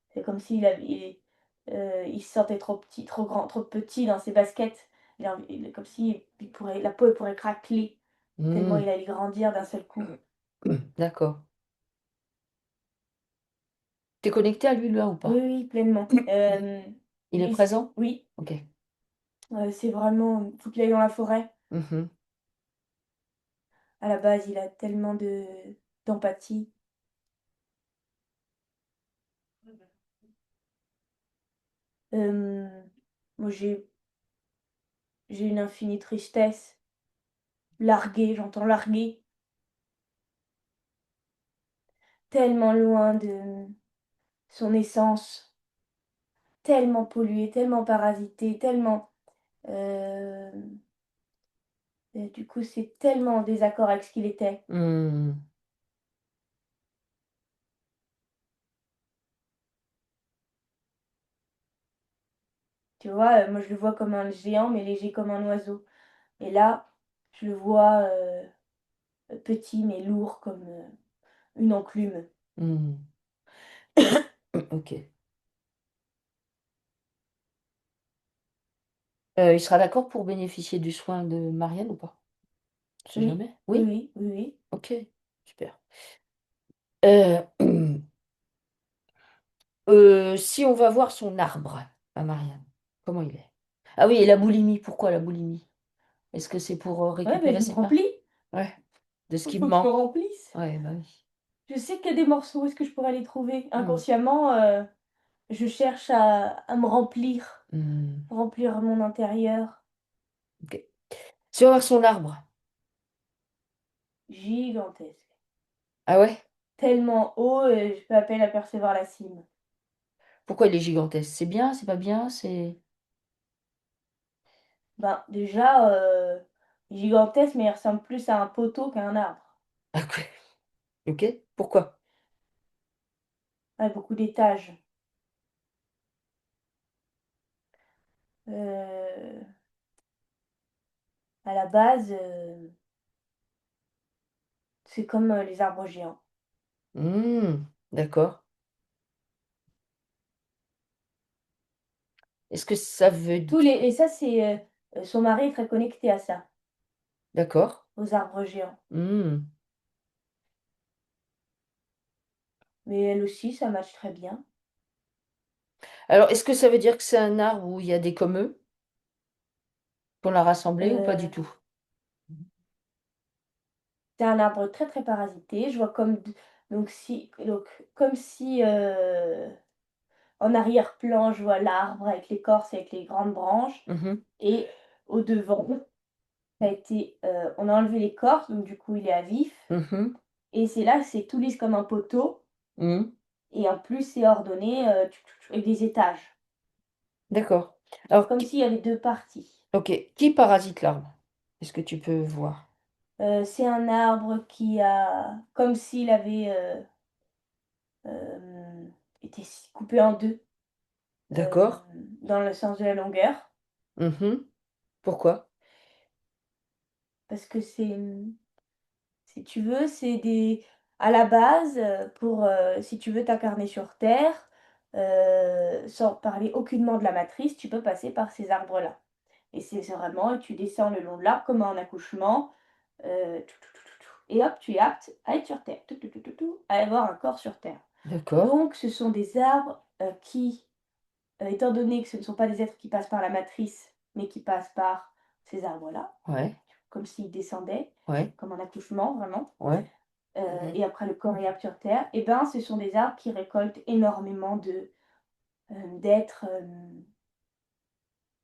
c'est comme il se sentait trop petit, trop grand, trop petit dans ses baskets. Comme si la peau elle pourrait craquer, tellement hmm. il allait grandir d'un seul coup. D'accord. T'es connecté à lui, là, ou Oui, pas? oui, pleinement. Il est présent? Oui, Ok. c'est vraiment, faut qu'il aille dans la forêt. Mhm, À la base, il a tellement d'empathie. Euh, Moi, j'ai une infinie tristesse. Largué, j'entends largué. Tellement loin de son essence. Tellement pollué, tellement parasité, tellement... euh, du coup, c'est tellement en désaccord avec ce qu'il était. hmm, Tu vois, moi, je le vois comme un géant, mais léger comme un oiseau. Et là, je le vois petit, mais lourd comme une enclume. hmm. Ok. Il sera d'accord pour bénéficier du soin de Marianne ou pas? Je sais Oui, jamais. oui, Oui? oui, oui, oui. Ok. Super. Euh, si on va voir son arbre à Marianne, comment il est? Ah oui, et la boulimie, pourquoi la boulimie? Est-ce que c'est pour Ouais, ben, récupérer je me ses parts? remplis. Ouais, de ce Il qui me faut que je me manque. remplisse. Ouais, bah oui. Je sais qu'il y a des morceaux, où est-ce que je pourrais les trouver? Hmm, Inconsciemment, je cherche à me hmm, remplir mon intérieur. ok. Si on va voir son arbre. Gigantesque. Ah ouais? Tellement haut, je peux à peine apercevoir la cime. Pourquoi il est gigantesque? C'est bien, c'est pas bien, c'est... Ben, déjà, gigantesque, mais il ressemble plus à un poteau qu'à un arbre. Ah, ok. Ok. Pourquoi? Avec beaucoup d'étages. Euh, à la base, c'est comme les arbres géants. D'accord. Est-ce que ça veut Tous dire... les, et ça, c'est son mari est très connecté à ça, D'accord. aux arbres géants. Hmm. Mais elle aussi, ça matche très bien. Alors, est-ce que ça veut dire que c'est un arbre où il y a des comme eux, qu'on l'a rassemblé ou pas Euh, du tout? c'est un arbre très très parasité. Je vois donc comme si en arrière-plan, je vois l'arbre avec l'écorce, avec les grandes branches, Mhm. et au devant, on a enlevé l'écorce, donc du coup il est à vif, Mhm. et c'est là, c'est tout lisse comme un poteau, Mhm. et en plus c'est ordonné avec des étages, D'accord. Alors, comme s'il y avait deux parties. ok. Qui parasite l'arbre? Est-ce que tu peux voir? C'est un arbre qui a, comme s'il avait été coupé en deux, euh, D'accord. dans le sens de la longueur, Mhm. Pourquoi? parce que si tu veux, c'est des à la base, si tu veux t'incarner sur terre, sans parler aucunement de la matrice, tu peux passer par ces arbres-là. Et c'est vraiment tu descends le long de l'arbre comme un accouchement, tout, tout, tout, tout, tout, et hop, tu es apte à être sur terre, tout, tout, tout, tout, tout, à avoir un corps sur terre. D'accord. Donc ce sont des arbres, qui, étant donné que ce ne sont pas des êtres qui passent par la matrice, mais qui passent par ces arbres-là, Ouais. comme s'ils descendaient, Ouais. comme un accouchement vraiment. Ouais. Mhm. Et après le corps est apte sur terre, et ben, ce sont des arbres qui récoltent énormément d'êtres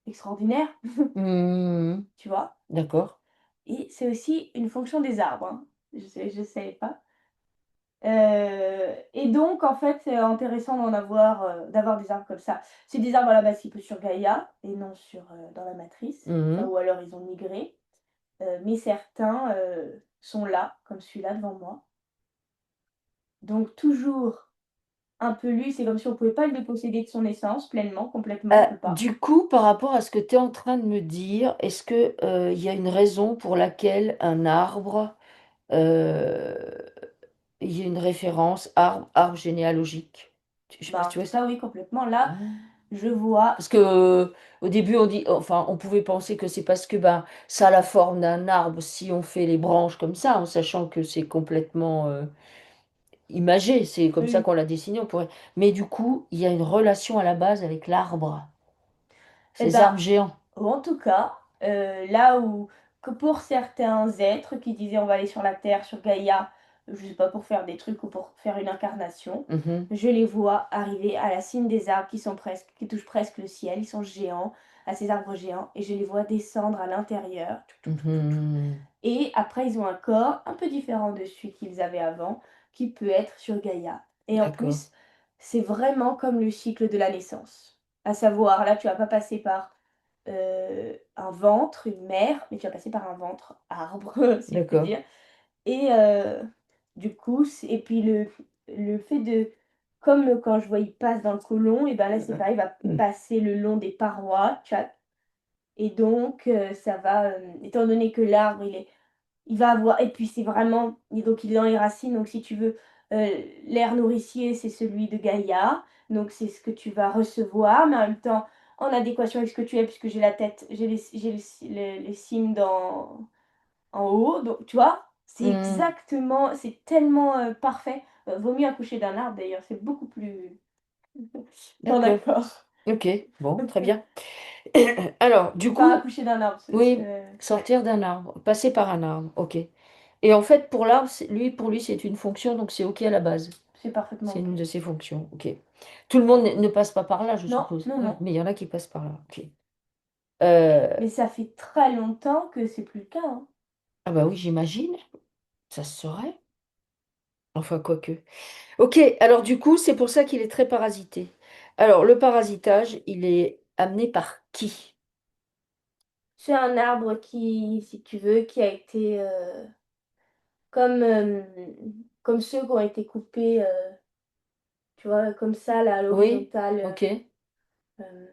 extraordinaires, Mhm. tu vois. D'accord. Et c'est aussi une fonction des arbres, hein. Je savais pas. Et donc, en fait, c'est intéressant d'avoir des arbres comme ça. C'est des arbres à la base qui poussent sur Gaïa et non dans la matrice, enfin, Mhm. ou alors ils ont migré. Mais certains sont là, comme celui-là devant moi. Donc, toujours un peu lui, c'est comme si on pouvait pas le déposséder de son essence pleinement, complètement, on peut pas. Du coup, par rapport à ce que tu es en train de me dire, est-ce que, il y a une raison pour laquelle un arbre, euh, il y a une référence arbre généalogique? Je sais pas si Ben, tu vois. ça oui, complètement. Là, Ah. je vois Parce que au début on dit, enfin, on pouvait penser que c'est parce que ben ça a la forme d'un arbre si on fait les branches comme ça, en sachant que c'est complètement imagé, c'est comme ça oui. qu'on l'a dessiné, on pourrait. Mais du coup, il y a une relation à la base avec l'arbre, Eh ces ben, arbres géants. ou en tout cas, là où que pour certains êtres qui disaient: «On va aller sur la terre, sur Gaïa», je sais pas, pour faire des trucs ou pour faire une incarnation, Mhm, je les vois arriver à la cime des arbres qui touchent presque le ciel, ils sont géants, à ces arbres géants, et je les vois descendre à l'intérieur. mhm. Et après, ils ont un corps un peu différent de celui qu'ils avaient avant, qui peut être sur Gaïa. Et en D'accord. plus, c'est vraiment comme le cycle de la naissance. À savoir, là, tu vas pas passer par un ventre, une mère, mais tu vas passer par un ventre arbre, si je puis D'accord. dire. Et du coup, et puis le fait de, comme quand je vois, il passe dans le côlon, et ben là, c'est pareil, il va Mm. passer le long des parois, tu vois. Et donc, ça va, étant donné que l'arbre, il va avoir, et puis c'est vraiment, et donc il est dans les racines, donc si tu veux, l'air nourricier, c'est celui de Gaïa, donc c'est ce que tu vas recevoir, mais en même temps en adéquation avec ce que tu es, puisque j'ai la tête, les cimes en haut, donc tu vois? Mm. C'est tellement, parfait. Vaut mieux accoucher d'un arbre d'ailleurs, c'est beaucoup plus dans D'accord. l'accord. Ok. Bon, très bien. Alors, du Enfin, coup, accoucher d'un arbre, oui, ouais, sortir d'un arbre, passer par un arbre. Ok. Et en fait, pour l'arbre, pour lui, c'est une fonction, donc c'est ok à la base. c'est parfaitement C'est OK. une de ses fonctions. Ok. Tout le monde ne passe pas par là, je Non, suppose. non, Ouais, non, mais il y en a qui passent par là. Ok. Euh, mais ça fait très longtemps que c'est plus le cas, hein. ah bah oui, j'imagine. Ça se saurait. Enfin, quoique. Ok, alors du coup, c'est pour ça qu'il est très parasité. Alors, le parasitage, il est amené par qui? C'est un arbre qui, si tu veux, qui a été comme, comme ceux qui ont été coupés, tu vois, comme ça, là, à Oui, l'horizontale. OK. Euh,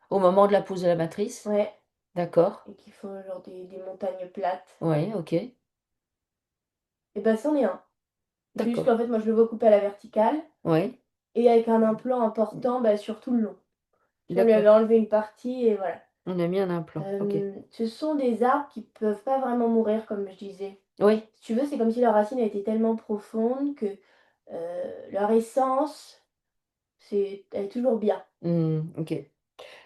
Au moment de la pose de la matrice? ouais, D'accord. et qui font genre des montagnes plates. Ouais, OK. Et ben, c'en est un. C'est juste D'accord. qu'en fait, moi, je le vois coupé à la verticale Ouais, et avec un implant important bah, sur tout le long. Si on lui avait d'accord. enlevé une partie, et voilà. On a mis un implant. OK. Ce sont des arbres qui peuvent pas vraiment mourir, comme je disais. Oui. Si tu veux, c'est comme si leur racine a été tellement profonde que leur essence, elle est toujours bien. Mmh, OK.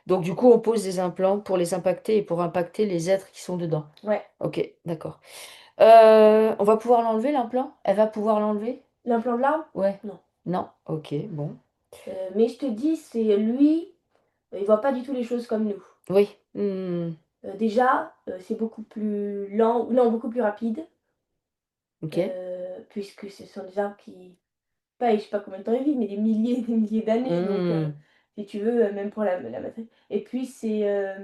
Donc du coup, on pose des implants pour les impacter et pour impacter les êtres qui sont dedans. Ouais. OK, d'accord. On va pouvoir l'enlever l'implant? Elle va pouvoir l'enlever? L'implant de l'arbre? Ouais. Non. Non? OK, bon. Mais je te dis, c'est lui, il voit pas du tout les choses comme nous. Oui. Mmh. Déjà, c'est beaucoup plus lent, non, beaucoup plus rapide, OK. puisque ce sont des arbres qui pas je sais pas combien de temps ils vivent, mais des milliers et des milliers d'années, donc Mmh. si tu veux, même pour la maté et puis c'est,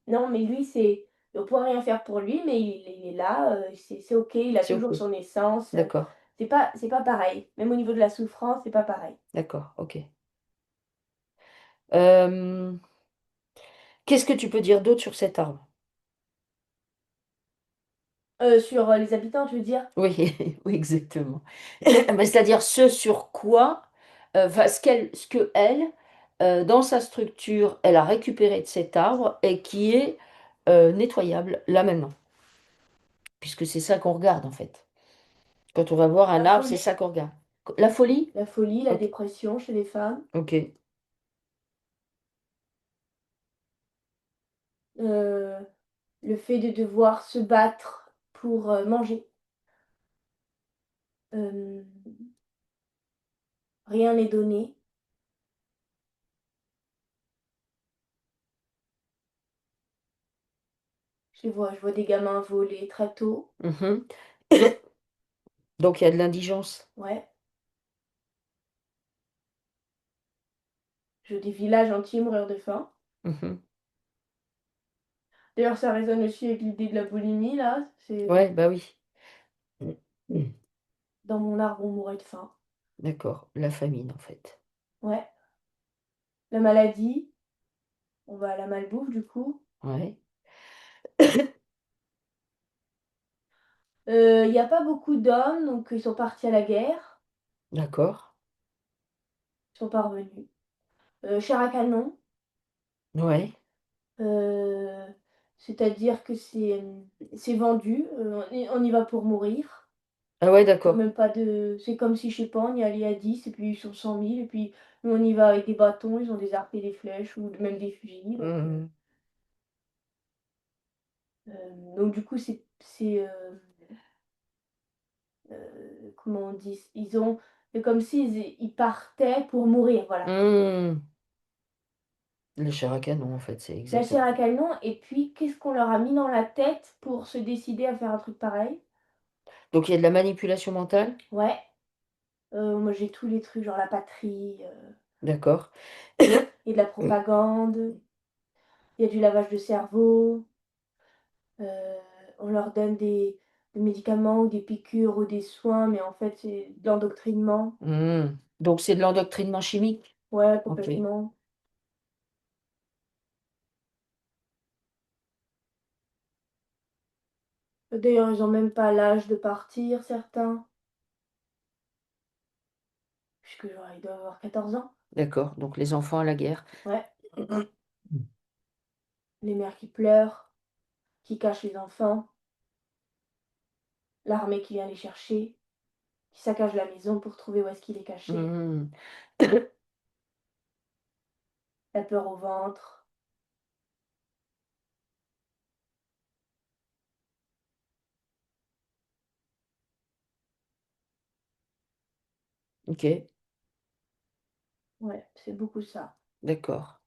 non, mais lui, c'est on pourra rien faire pour lui, mais il est là, c'est OK, il a C'est OK. toujours son essence, D'accord. c'est pas pareil. Même au niveau de la souffrance, c'est pas pareil. D'accord, OK. Hem, Qu'est-ce que tu peux dire d'autre sur cet arbre? Sur, les habitants, tu veux dire? Oui, oui, exactement. Bah, c'est-à-dire ce sur quoi, enfin ce qu'elle, dans sa structure, elle a récupéré de cet arbre et qui est, nettoyable là maintenant. Puisque c'est ça qu'on regarde en fait. Quand on va voir un La arbre, c'est folie. ça qu'on regarde. La folie? La folie, la OK, dépression chez les femmes, OK. heu, le fait de devoir se battre pour, manger. Hem, Rien n'est donné. Je vois des gamins voler très tôt. Mmh. Donc il y a de l'indigence. Ouais. Je vois des villages entiers mourir de faim. Mmh. D'ailleurs, ça résonne aussi avec l'idée de la boulimie là, c'est Ouais, bah oui. Mmh. Mmh. dans mon arbre, on mourait de faim. D'accord, la famine en fait. Ouais. La maladie, on va à la malbouffe du coup. Ouais, Il y a pas beaucoup d'hommes, donc ils sont partis à la guerre, d'accord. ils sont pas revenus. Chair à canon, Ouais. heu, c'est-à-dire que c'est vendu, on y va pour mourir. Ah ouais, Il y a d'accord. même pas de c'est comme si, je sais pas, on y allait à 10 et puis ils sont 100 000 et puis nous on y va avec des bâtons, ils ont des arcs et des flèches ou même des fusils Mmh. donc du coup comment on dit? C'est comme s'ils partaient pour mourir, voilà. Mmh. Le chair à canon en fait, c'est La exactement chair à ça. canon et puis qu'est-ce qu'on leur a mis dans la tête pour se décider à faire un truc pareil? Donc il y a de la manipulation mentale? Ouais, moi j'ai tous les trucs, genre la patrie, D'accord. et de la propagande, il y a du lavage de cerveau. Heu, on leur donne des médicaments ou des piqûres ou des soins, mais en fait, c'est de l'endoctrinement. Mmh. Donc c'est de l'endoctrinement chimique? Ouais, OK. complètement. D'ailleurs, ils ont même pas l'âge de partir, certains, puisque genre, ils doivent avoir 14 ans. D'accord, donc les enfants à la guerre. Ouais, les mères qui pleurent, qui cachent les enfants, l'armée qui vient les chercher, qui saccage la maison pour trouver où est-ce qu'il est caché, Mmh. la peur au ventre. OK, Ouais, c'est beaucoup ça. d'accord.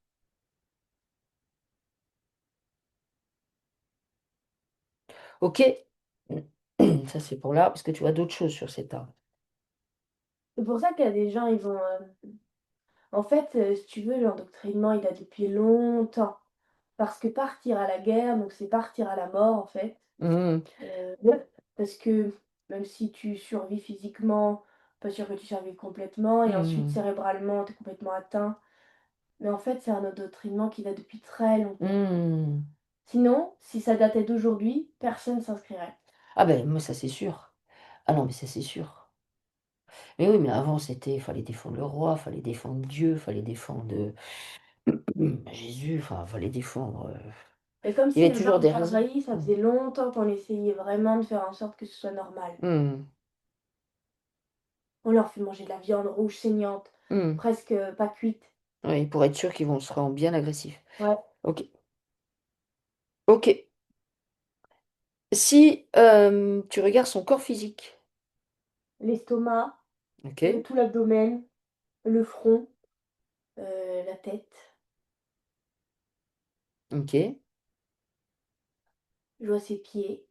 OK. Ça c'est pour là, parce que tu as d'autres choses sur cet arbre. C'est pour ça qu'il y a des gens, ils vont, en fait, si tu veux, l'endoctrinement, il date depuis longtemps. parce que partir à la guerre, donc c'est partir à la mort, en fait. Mmh. Ouais, parce que même si tu survis physiquement, pas sûr que tu survives complètement et ensuite Mmh. cérébralement, tu es complètement atteint. Mais en fait, c'est un endoctrinement qui date depuis très longtemps. Mmh. Sinon, si ça datait d'aujourd'hui, personne s'inscrirait. Ah ben moi ça c'est sûr. Ah non mais ça c'est sûr. Mais oui, mais avant c'était fallait défendre le roi, fallait défendre Dieu, fallait défendre, Jésus, enfin fallait défendre, Et comme il y si avait les toujours des gens raisons. envahis, ça Mmh. faisait longtemps qu'on essayait vraiment de faire en sorte que ce soit normal. Mmh. On leur fait manger de la viande rouge saignante, Mmh. presque pas cuite. Oui, pour être sûr qu'ils vont se rendre bien agressifs. Ouais, OK. OK. Si, tu regardes son corps physique, l'estomac, OK, tout l'abdomen, le front, la tête. OK, Je vois ses pieds.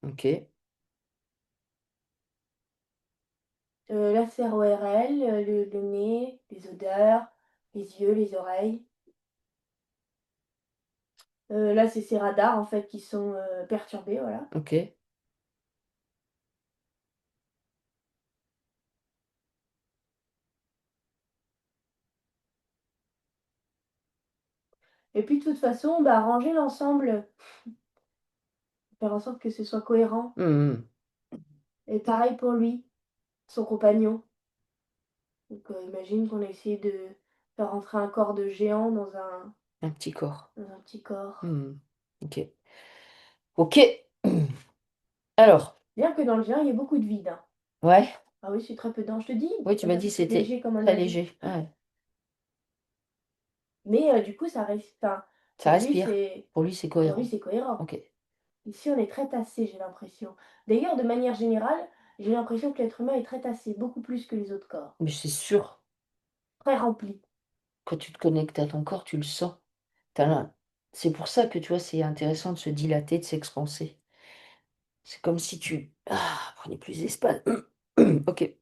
OK, La sphère ORL, le nez, les odeurs, les yeux, les oreilles. Là, c'est ces radars, en fait, qui sont, perturbés, voilà. OK. Et puis, de toute façon, bah, ranger l'ensemble, faire en sorte que ce soit cohérent. Mmh mh. Et pareil pour lui, son compagnon. Donc, imagine qu'on a essayé de faire rentrer un corps de géant Un petit corps. dans un petit corps. Mmh. OK. OK. Alors, Bien que dans le géant, il y ait beaucoup de vide, hein. ouais, Ah oui, c'est très peu dense, je te dis, oui, tu c'est m'as pas dit du tout c'était léger comme un très avion. léger. Ouais, Mais, du coup, ça reste enfin, ça respire. Pour lui, c'est pour lui, cohérent. c'est cohérent. OK. Ici, on est très tassé, j'ai l'impression. D'ailleurs, de manière générale, j'ai l'impression que l'être humain est très tassé, beaucoup plus que les autres corps. Mais c'est sûr, Très rempli. quand tu te connectes à ton corps, tu le sens. Tu as c'est pour ça que, tu vois, c'est intéressant de se dilater, de s'expanser. C'est comme si tu, prenais plus d'espace. OK.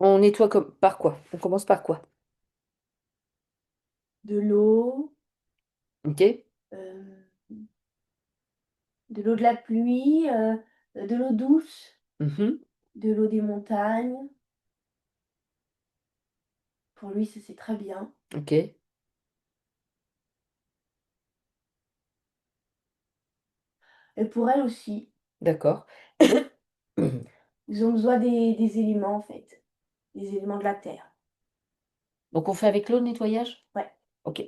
On nettoie comme par quoi? On commence par quoi? De l'eau, OK. hem, de l'eau de la pluie, de l'eau douce, Mmh. de l'eau des montagnes. Pour lui, ça, c'est très bien. OK. Et pour elle aussi. D'accord. Ils ont besoin des éléments, en fait, des éléments de la terre. Donc on fait avec l'eau le nettoyage? Ouais, OK.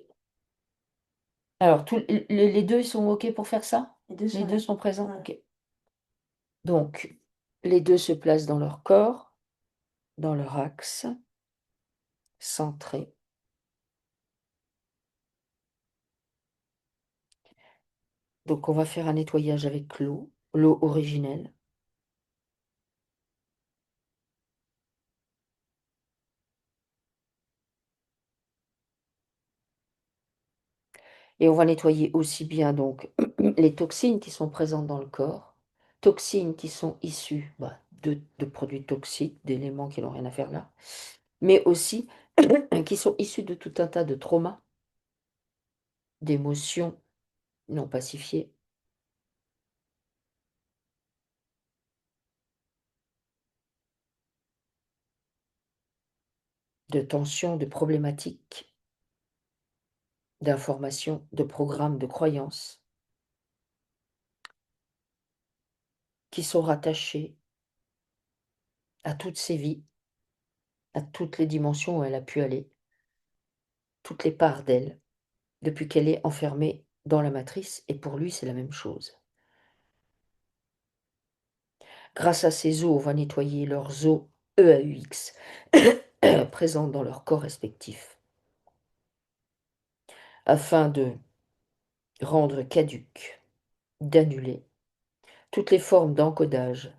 Alors tous les 2 ils sont OK pour faire ça? les 2 Les sont 2 là. sont présents? Voilà. OK. Donc les 2 se placent dans leur corps, dans leur axe, centré. Donc on va faire un nettoyage avec l'eau, l'eau originelle et on va nettoyer aussi bien donc les toxines qui sont présentes dans le corps, toxines qui sont issues, de produits toxiques, d'éléments qui n'ont rien à faire là, mais aussi qui sont issus de tout un tas de traumas, d'émotions non pacifiées, de tensions, de problématiques, d'informations, de programmes, de croyances, qui sont rattachés à toutes ces vies, à toutes les dimensions où elle a pu aller, toutes les parts d'elle, depuis qu'elle est enfermée dans la matrice, et pour lui, c'est la même chose. Grâce à ces os, on va nettoyer leurs os EAUX présents dans leur corps respectif, afin de rendre caduques, d'annuler toutes les formes d'encodage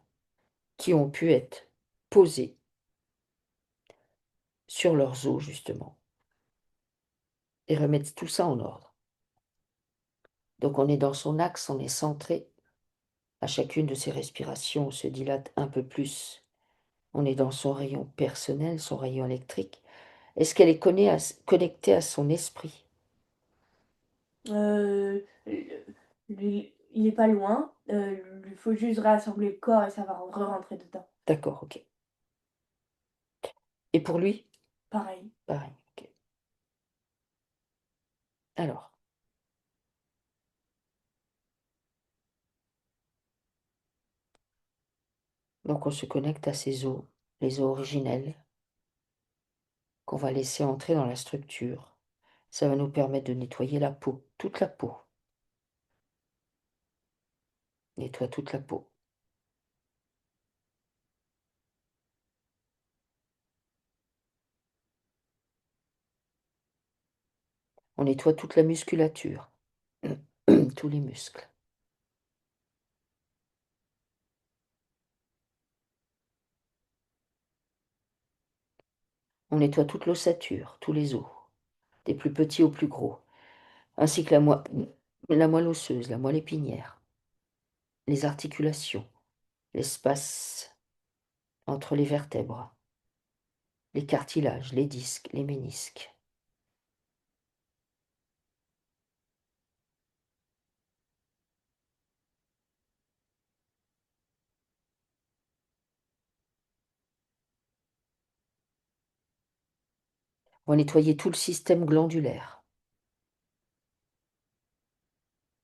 qui ont pu être posées sur leurs os, justement, et remettre tout ça en ordre. Donc on est dans son axe, on est centré. À chacune de ses respirations, on se dilate un peu plus. On est dans son rayon personnel, son rayon électrique. Est-ce qu'elle est connectée à son esprit? Il est pas loin, il faut juste rassembler le corps et ça va re-rentrer dedans. D'accord, ok. Et pour lui? Pareil. Pareil, ok. Alors, donc on se connecte à ces os, les os originels, qu'on va laisser entrer dans la structure. Ça va nous permettre de nettoyer la peau, toute la peau. Nettoie toute la peau. On nettoie toute la musculature, tous les muscles. On nettoie toute l'ossature, tous les os, des plus petits aux plus gros, ainsi que la moelle osseuse, la moelle épinière, les articulations, l'espace entre les vertèbres, les cartilages, les disques, les ménisques. On va nettoyer tout le système glandulaire,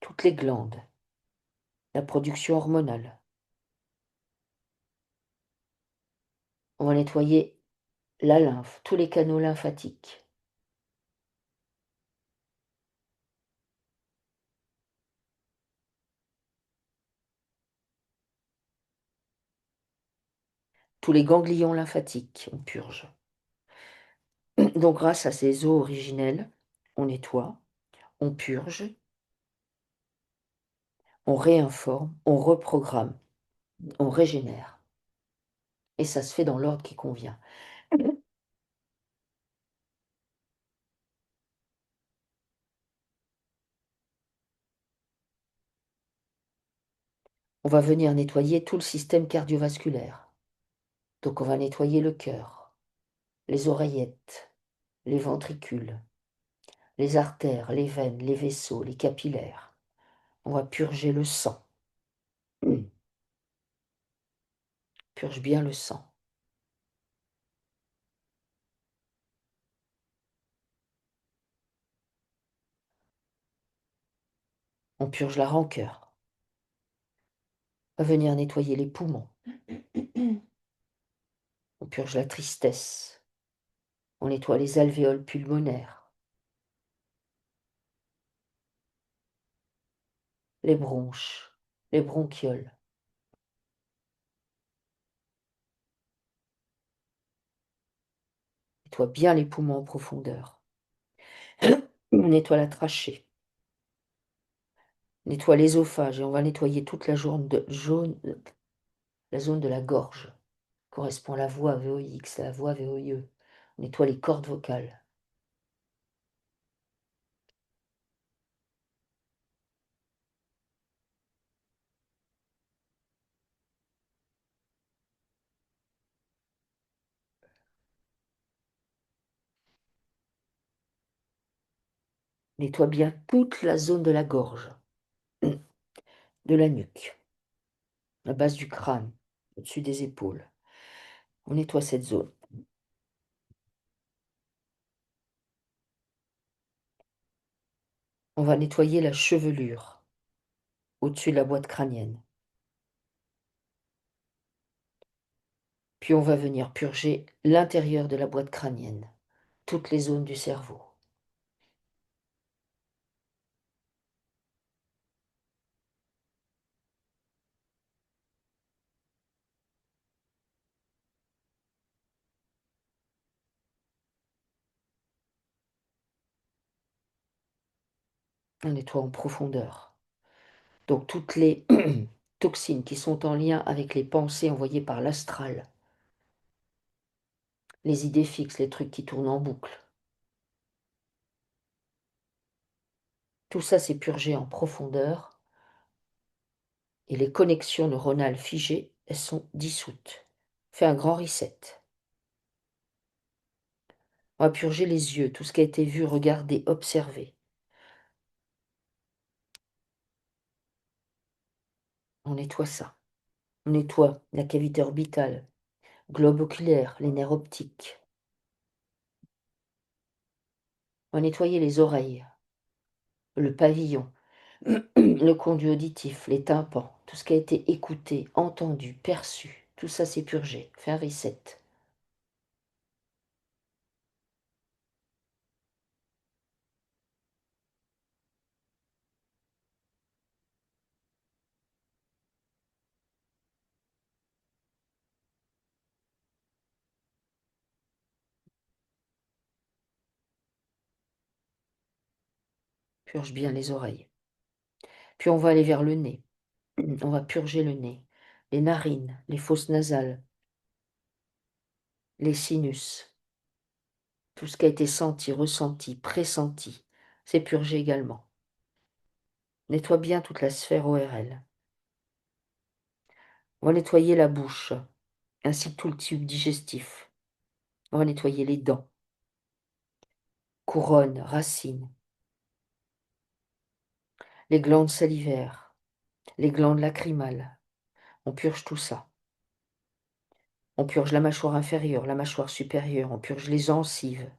toutes les glandes, la production hormonale. On va nettoyer la lymphe, tous les canaux lymphatiques, tous les ganglions lymphatiques, on purge. Donc grâce à ces eaux originelles, on nettoie, on purge, on réinforme, on reprogramme, on régénère. Et ça se fait dans l'ordre qui convient. On va venir nettoyer tout le système cardiovasculaire. Donc on va nettoyer le cœur, les oreillettes, les ventricules, les artères, les veines, les vaisseaux, les capillaires. On va purger le sang. Purge bien le sang. On purge la rancœur. On va venir nettoyer les poumons. On purge la tristesse. On nettoie les alvéoles pulmonaires, les bronches, les bronchioles. On nettoie bien les poumons en profondeur. On nettoie la trachée. On nettoie l'ésophage et on va nettoyer toute la zone de la gorge. Correspond à la voix VOX, la voix VOIE. On nettoie les cordes vocales. On nettoie bien toute la zone de la gorge, de la nuque, la base du crâne, au-dessus des épaules. On nettoie cette zone. On va nettoyer la chevelure, au-dessus de la boîte crânienne. Puis on va venir purger l'intérieur de la boîte crânienne, toutes les zones du cerveau. On nettoie en profondeur. Donc toutes les toxines qui sont en lien avec les pensées envoyées par l'astral, les idées fixes, les trucs qui tournent en boucle. Tout ça, c'est purgé en profondeur et les connexions neuronales figées, elles sont dissoutes. Fais un grand reset. On va purger les yeux, tout ce qui a été vu, regardé, observé. On nettoie ça. On nettoie la cavité orbitale, globe oculaire, les nerfs optiques. On va nettoyer les oreilles, le pavillon, le conduit auditif, les tympans, tout ce qui a été écouté, entendu, perçu. Tout ça, c'est purgé. Fais un reset. Purge bien les oreilles. Puis on va aller vers le nez. On va purger le nez, les narines, les fosses nasales, les sinus. Tout ce qui a été senti, ressenti, pressenti, c'est purgé également. Nettoie bien toute la sphère ORL. On va nettoyer la bouche, ainsi que tout le tube digestif. On va nettoyer les dents, couronne, racines, les glandes salivaires, les glandes lacrymales. On purge tout ça. On purge la mâchoire inférieure, la mâchoire supérieure, on purge les gencives,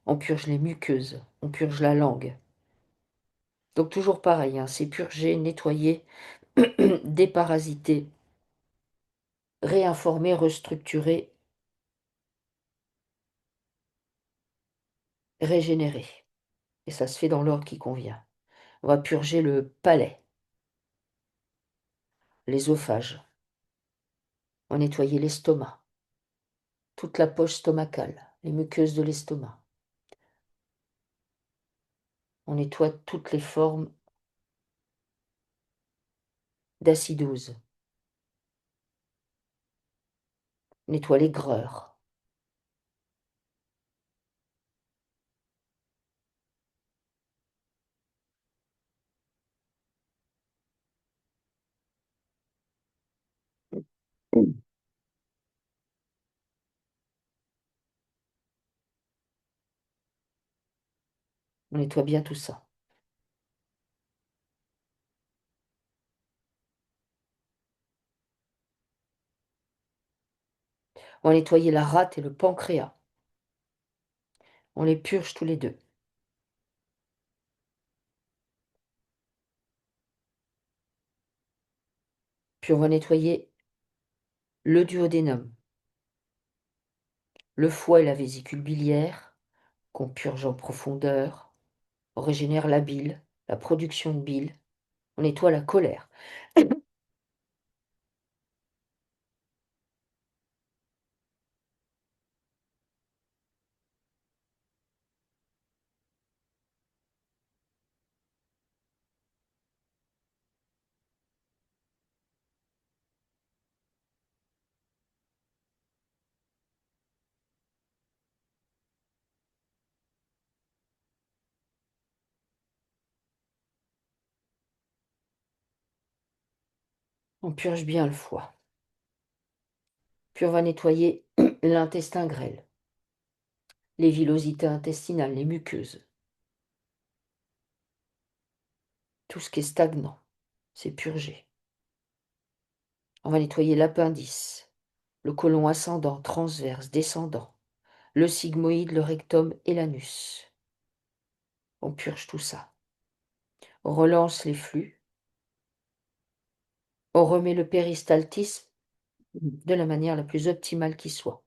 on purge les muqueuses, on purge la langue. Donc toujours pareil, hein, c'est purger, nettoyer, déparasiter, réinformer, restructurer, régénérer. Et ça se fait dans l'ordre qui convient. On va purger le palais, l'ésophage. On va nettoyer l'estomac, toute la poche stomacale, les muqueuses de l'estomac. On nettoie toutes les formes d'acidose. On nettoie l'aigreur. On nettoie bien tout ça. On va nettoyer la rate et le pancréas. On les purge tous les deux. Puis on va nettoyer le duodénum, le foie et la vésicule biliaire, qu'on purge en profondeur. On régénère la bile, la production de bile. On nettoie la colère. On purge bien le foie. Puis on va nettoyer l'intestin grêle, les villosités intestinales, les muqueuses. Tout ce qui est stagnant, c'est purgé. On va nettoyer l'appendice, le côlon ascendant, transverse, descendant, le sigmoïde, le rectum et l'anus. On purge tout ça. On relance les flux. On remet le péristaltisme de la manière la plus optimale qui soit.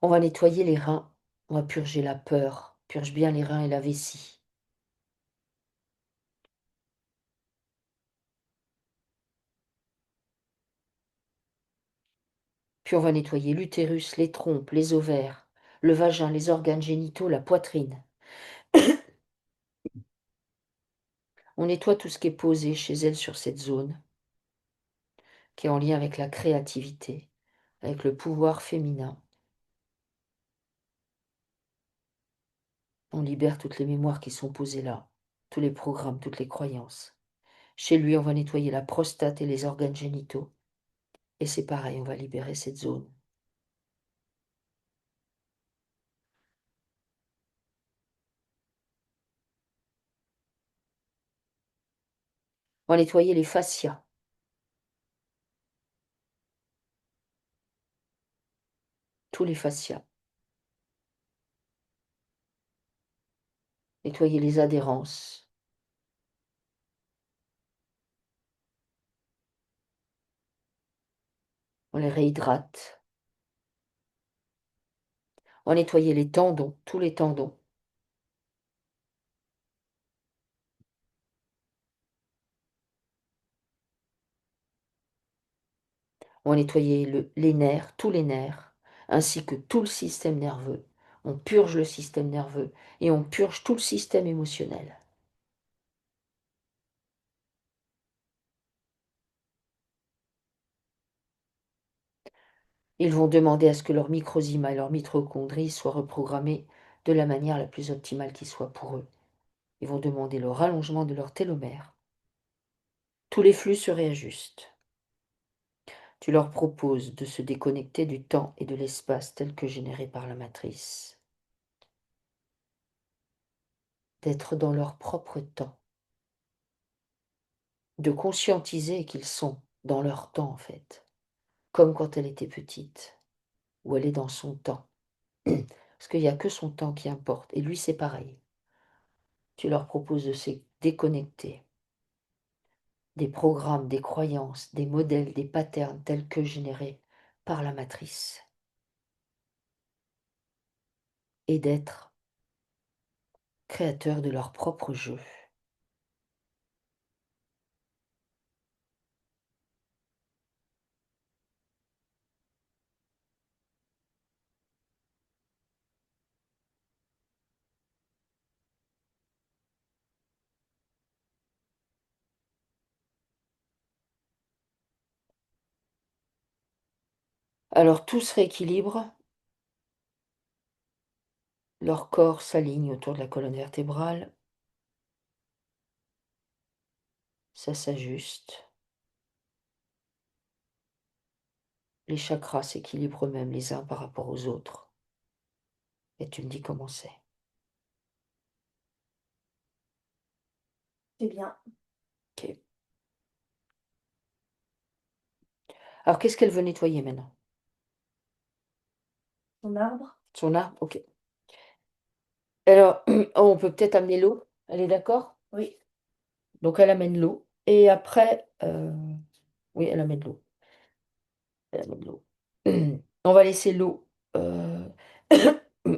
On va nettoyer les reins. On va purger la peur. Purge bien les reins et la vessie. Puis on va nettoyer l'utérus, les trompes, les ovaires, le vagin, les organes génitaux, la poitrine. On nettoie tout ce qui est posé chez elle sur cette zone, qui est en lien avec la créativité, avec le pouvoir féminin. On libère toutes les mémoires qui sont posées là, tous les programmes, toutes les croyances. Chez lui, on va nettoyer la prostate et les organes génitaux. Et c'est pareil, on va libérer cette zone. On va nettoyer les fascias. Tous les fascias. Nettoyer les adhérences. On les réhydrate. On va nettoyer les tendons, tous les tendons. On va nettoyer les nerfs, tous les nerfs, ainsi que tout le système nerveux. On purge le système nerveux et on purge tout le système émotionnel. Ils vont demander à ce que leur microsima et leur mitochondries soient reprogrammés de la manière la plus optimale qui soit pour eux. Ils vont demander le rallongement de leur télomère. Tous les flux se réajustent. Tu leur proposes de se déconnecter du temps et de l'espace tel que généré par la matrice, d'être dans leur propre temps, de conscientiser qu'ils sont dans leur temps en fait, comme quand elle était petite, où elle est dans son temps. Parce qu'il n'y a que son temps qui importe, et lui c'est pareil. Tu leur proposes de se déconnecter des programmes, des croyances, des modèles, des patterns tels que générés par la matrice, et d'être créateurs de leur propre jeu. Alors tout se rééquilibre, leur corps s'aligne autour de la colonne vertébrale, ça s'ajuste, les chakras s'équilibrent eux-mêmes les uns par rapport aux autres. Et tu me dis comment c'est. C'est bien. Ok. Alors qu'est-ce qu'elle veut nettoyer maintenant? Son arbre? Son arbre? Ok. Alors, on peut peut-être amener l'eau, elle est d'accord? Oui. Donc elle amène l'eau. Et après, oui, elle amène l'eau. Elle amène l'eau. On va laisser l'eau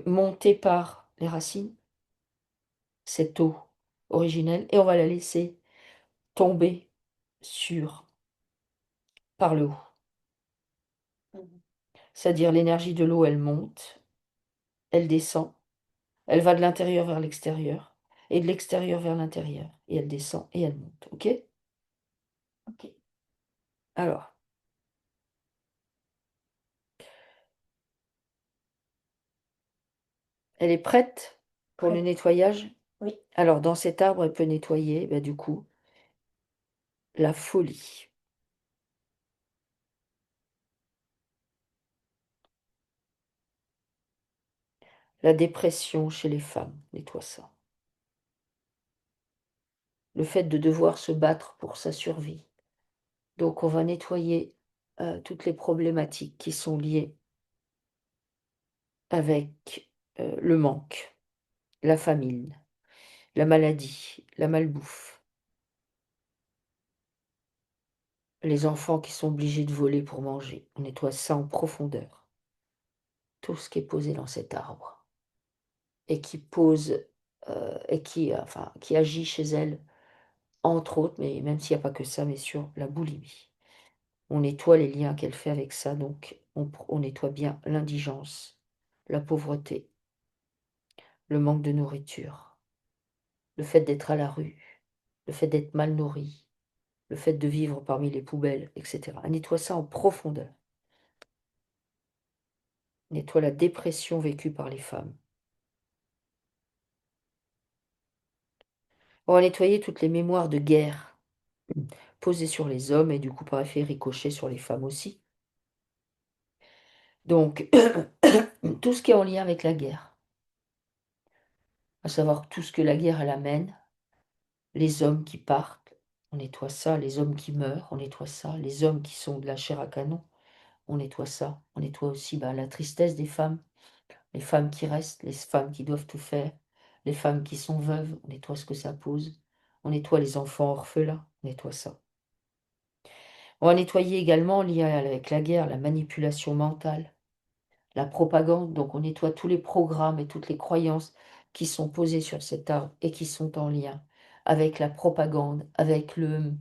monter par les racines, cette eau originelle, et on va la laisser tomber sur par le haut. Mmh. C'est-à-dire l'énergie de l'eau, elle monte, elle descend, elle va de l'intérieur vers l'extérieur, et de l'extérieur vers l'intérieur, et elle descend et elle monte, ok? OK. Alors, elle est prête pour le Prête. nettoyage? Oui. Alors, dans cet arbre, elle peut nettoyer, bah, du coup, la folie, la dépression chez les femmes, nettoie ça. Le fait de devoir se battre pour sa survie. Donc, on va nettoyer toutes les problématiques qui sont liées avec le manque, la famine, la maladie, la malbouffe, les enfants qui sont obligés de voler pour manger. On nettoie ça en profondeur. Tout ce qui est posé dans cet arbre et qui pose et qui, enfin, qui agit chez elle, entre autres, mais même s'il n'y a pas que ça, mais sur la boulimie. On nettoie les liens qu'elle fait avec ça, donc on nettoie bien l'indigence, la pauvreté, le manque de nourriture, le fait d'être à la rue, le fait d'être mal nourri, le fait de vivre parmi les poubelles, etc. Elle nettoie ça en profondeur. Nettoie la dépression vécue par les femmes. On va nettoyer toutes les mémoires de guerre posées sur les hommes et du coup par effet ricochet sur les femmes aussi. Donc, tout ce qui est en lien avec la guerre, à savoir tout ce que la guerre elle amène, les hommes qui partent, on nettoie ça, les hommes qui meurent, on nettoie ça, les hommes qui sont de la chair à canon, on nettoie ça, on nettoie aussi la tristesse des femmes, les femmes qui restent, les femmes qui doivent tout faire, les femmes qui sont veuves, on nettoie ce que ça pose, on nettoie les enfants orphelins, on nettoie ça. On va nettoyer également, lié avec la guerre, la manipulation mentale, la propagande, donc on nettoie tous les programmes et toutes les croyances qui sont posées sur cet arbre et qui sont en lien avec la propagande, avec le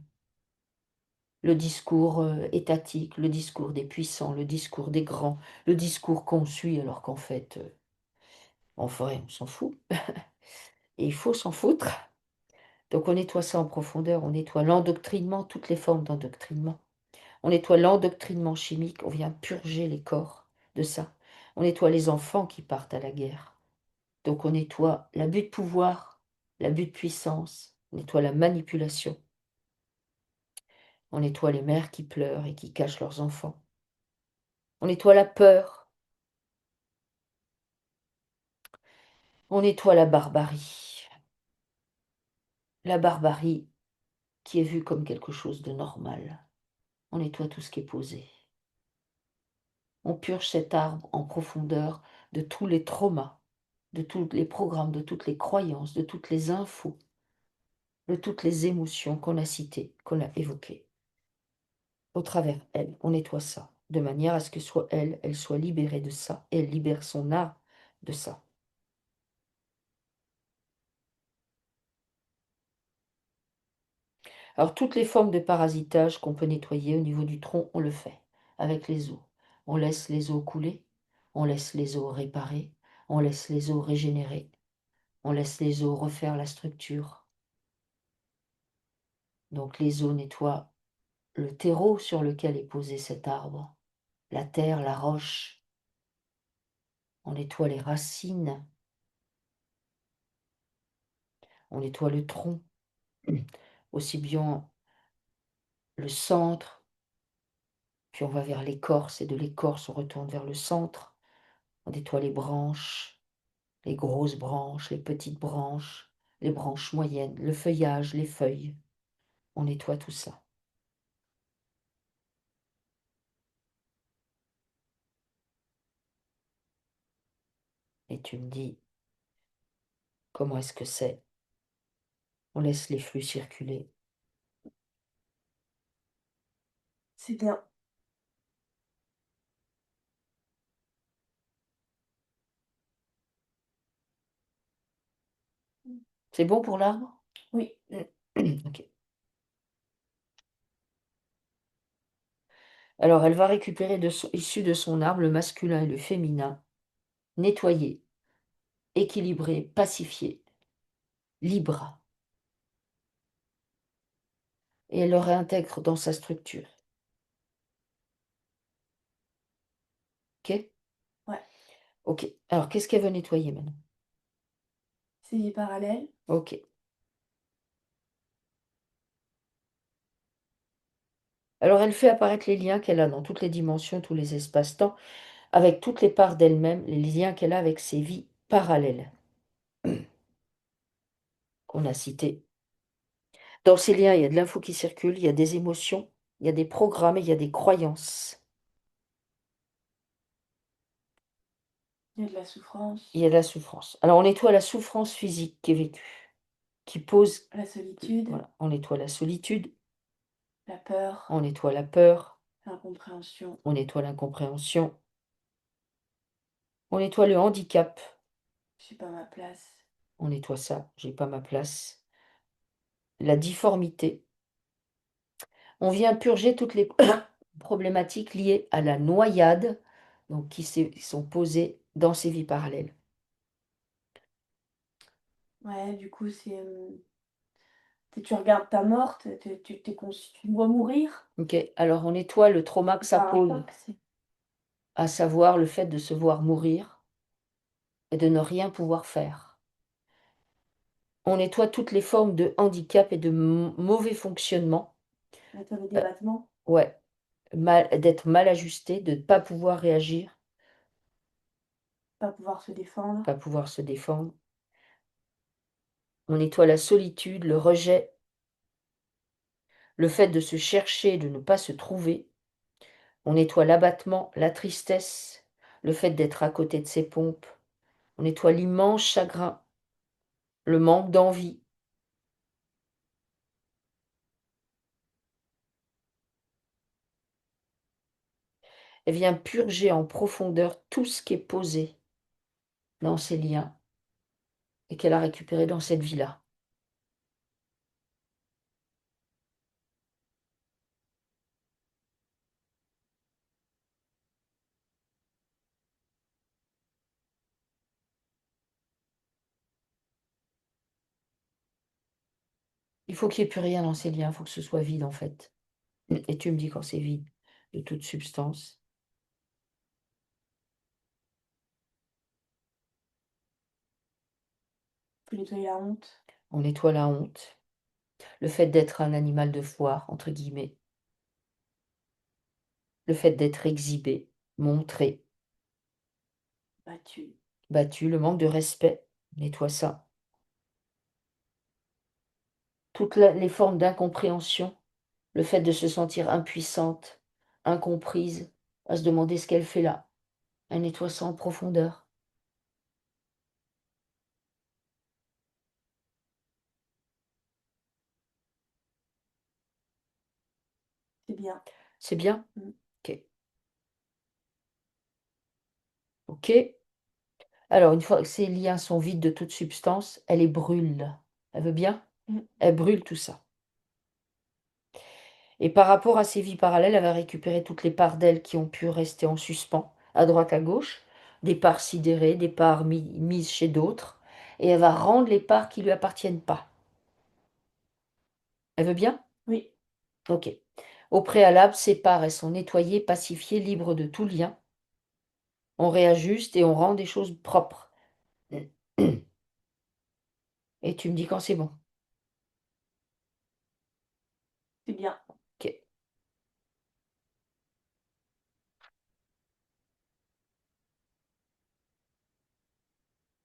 discours étatique, le discours des puissants, le discours des grands, le discours qu'on suit alors qu'en fait, en vrai, on s'en fout. Et il faut s'en foutre. Donc on nettoie ça en profondeur, on nettoie l'endoctrinement, toutes les formes d'endoctrinement. On nettoie l'endoctrinement chimique, on vient purger les corps de ça. On nettoie les enfants qui partent à la guerre. Donc on nettoie l'abus de pouvoir, l'abus de puissance, on nettoie la manipulation. On nettoie les mères qui pleurent et qui cachent leurs enfants. On nettoie la peur. On nettoie la barbarie. La barbarie qui est vue comme quelque chose de normal. On nettoie tout ce qui est posé. On purge cet arbre en profondeur de tous les traumas, de tous les programmes, de toutes les croyances, de toutes les infos, de toutes les émotions qu'on a citées, qu'on a évoquées. Au travers elle, on nettoie ça, de manière à ce que soit elle soit libérée de ça, et elle libère son art de ça. Alors toutes les formes de parasitage qu'on peut nettoyer au niveau du tronc, on le fait avec les os. On laisse les os couler, on laisse les os réparer, on laisse les os régénérer, on laisse les os refaire la structure. Donc les os nettoient le terreau sur lequel est posé cet arbre, la terre, la roche. On nettoie les racines, on nettoie le tronc, aussi bien le centre, puis on va vers l'écorce, et de l'écorce on retourne vers le centre. On nettoie les branches, les grosses branches, les petites branches, les branches moyennes, le feuillage, les feuilles. On nettoie tout ça. Et tu me dis, comment est-ce que c'est? On laisse les flux circuler. C'est bien. C'est bon pour l'arbre? Oui, Ok. Alors, elle va récupérer issu de son arbre le masculin et le féminin, nettoyé, équilibré, pacifié, libre. Et elle le réintègre dans sa structure. Ok? ouais. Ok. Alors, qu'est-ce qu'elle veut nettoyer maintenant? C'est des parallèles. Ok. Alors, elle fait apparaître les liens qu'elle a dans toutes les dimensions, tous les espaces-temps, avec toutes les parts d'elle-même, les liens qu'elle a avec ses vies parallèles qu'on a citées. Dans ces liens, il y a de l'info qui circule, il y a des émotions, il y a des programmes et il y a des croyances. Il y a de la souffrance, Il y a de la souffrance. Alors, on nettoie la souffrance physique qui est vécue, qui pose, la solitude, voilà, on nettoie la solitude, la peur, on nettoie la peur, l'incompréhension. on nettoie l'incompréhension, on nettoie le handicap, J'ai pas ma place. on nettoie ça, j'ai pas ma place, la difformité. On vient purger toutes les problématiques liées à la noyade, donc sont posées dans ces vies parallèles. Ouais, du coup, tu regardes ta mort, tu dois mourir. Ok, alors on nettoie le trauma que C'est ça pas un pose, choc, c'est à savoir le fait de se voir mourir et de ne rien pouvoir faire. On nettoie toutes les formes de handicap et de mauvais fonctionnement. Nettoyer des Euh, vêtements, ouais, d'être mal ajusté, de ne pas pouvoir réagir, pas pouvoir se défendre, pas pouvoir se défendre. On nettoie la solitude, le rejet, le fait de se chercher, de ne pas se trouver. On nettoie l'abattement, la tristesse, le fait d'être à côté de ses pompes. On nettoie l'immense chagrin, le manque d'envie. Elle vient purger en profondeur tout ce qui est posé dans ces liens et qu'elle a récupéré dans cette vie-là. Il faut qu'il n'y ait plus rien dans ces liens, il faut que ce soit vide en fait. Et tu me dis quand c'est vide de toute substance. faut nettoyer la honte, On nettoie la honte, le fait d'être un animal de foire, entre guillemets, le fait d'être exhibé, montré, battu, battu, le manque de respect, nettoie ça. Toutes les formes d'incompréhension, le fait de se sentir impuissante, incomprise, à se demander ce qu'elle fait là. Elle nettoie ça en profondeur. c'est bien. C'est bien? Mmh. OK. OK. Alors, une fois que ces liens sont vides de toute substance, elle les brûle. Elle veut bien? Mmh. Elle brûle tout ça. Et par rapport à ces vies parallèles, elle va récupérer toutes les parts d'elle qui ont pu rester en suspens, à droite, à gauche, des parts sidérées, des parts mises chez d'autres, et elle va rendre les parts qui ne lui appartiennent pas. Elle veut bien? Oui, OK. Au préalable, ces parts, elles sont nettoyées, pacifiées, libres de tout lien. On réajuste et on rend des choses propres. Et tu me dis quand c'est bon. c'est bien. OK.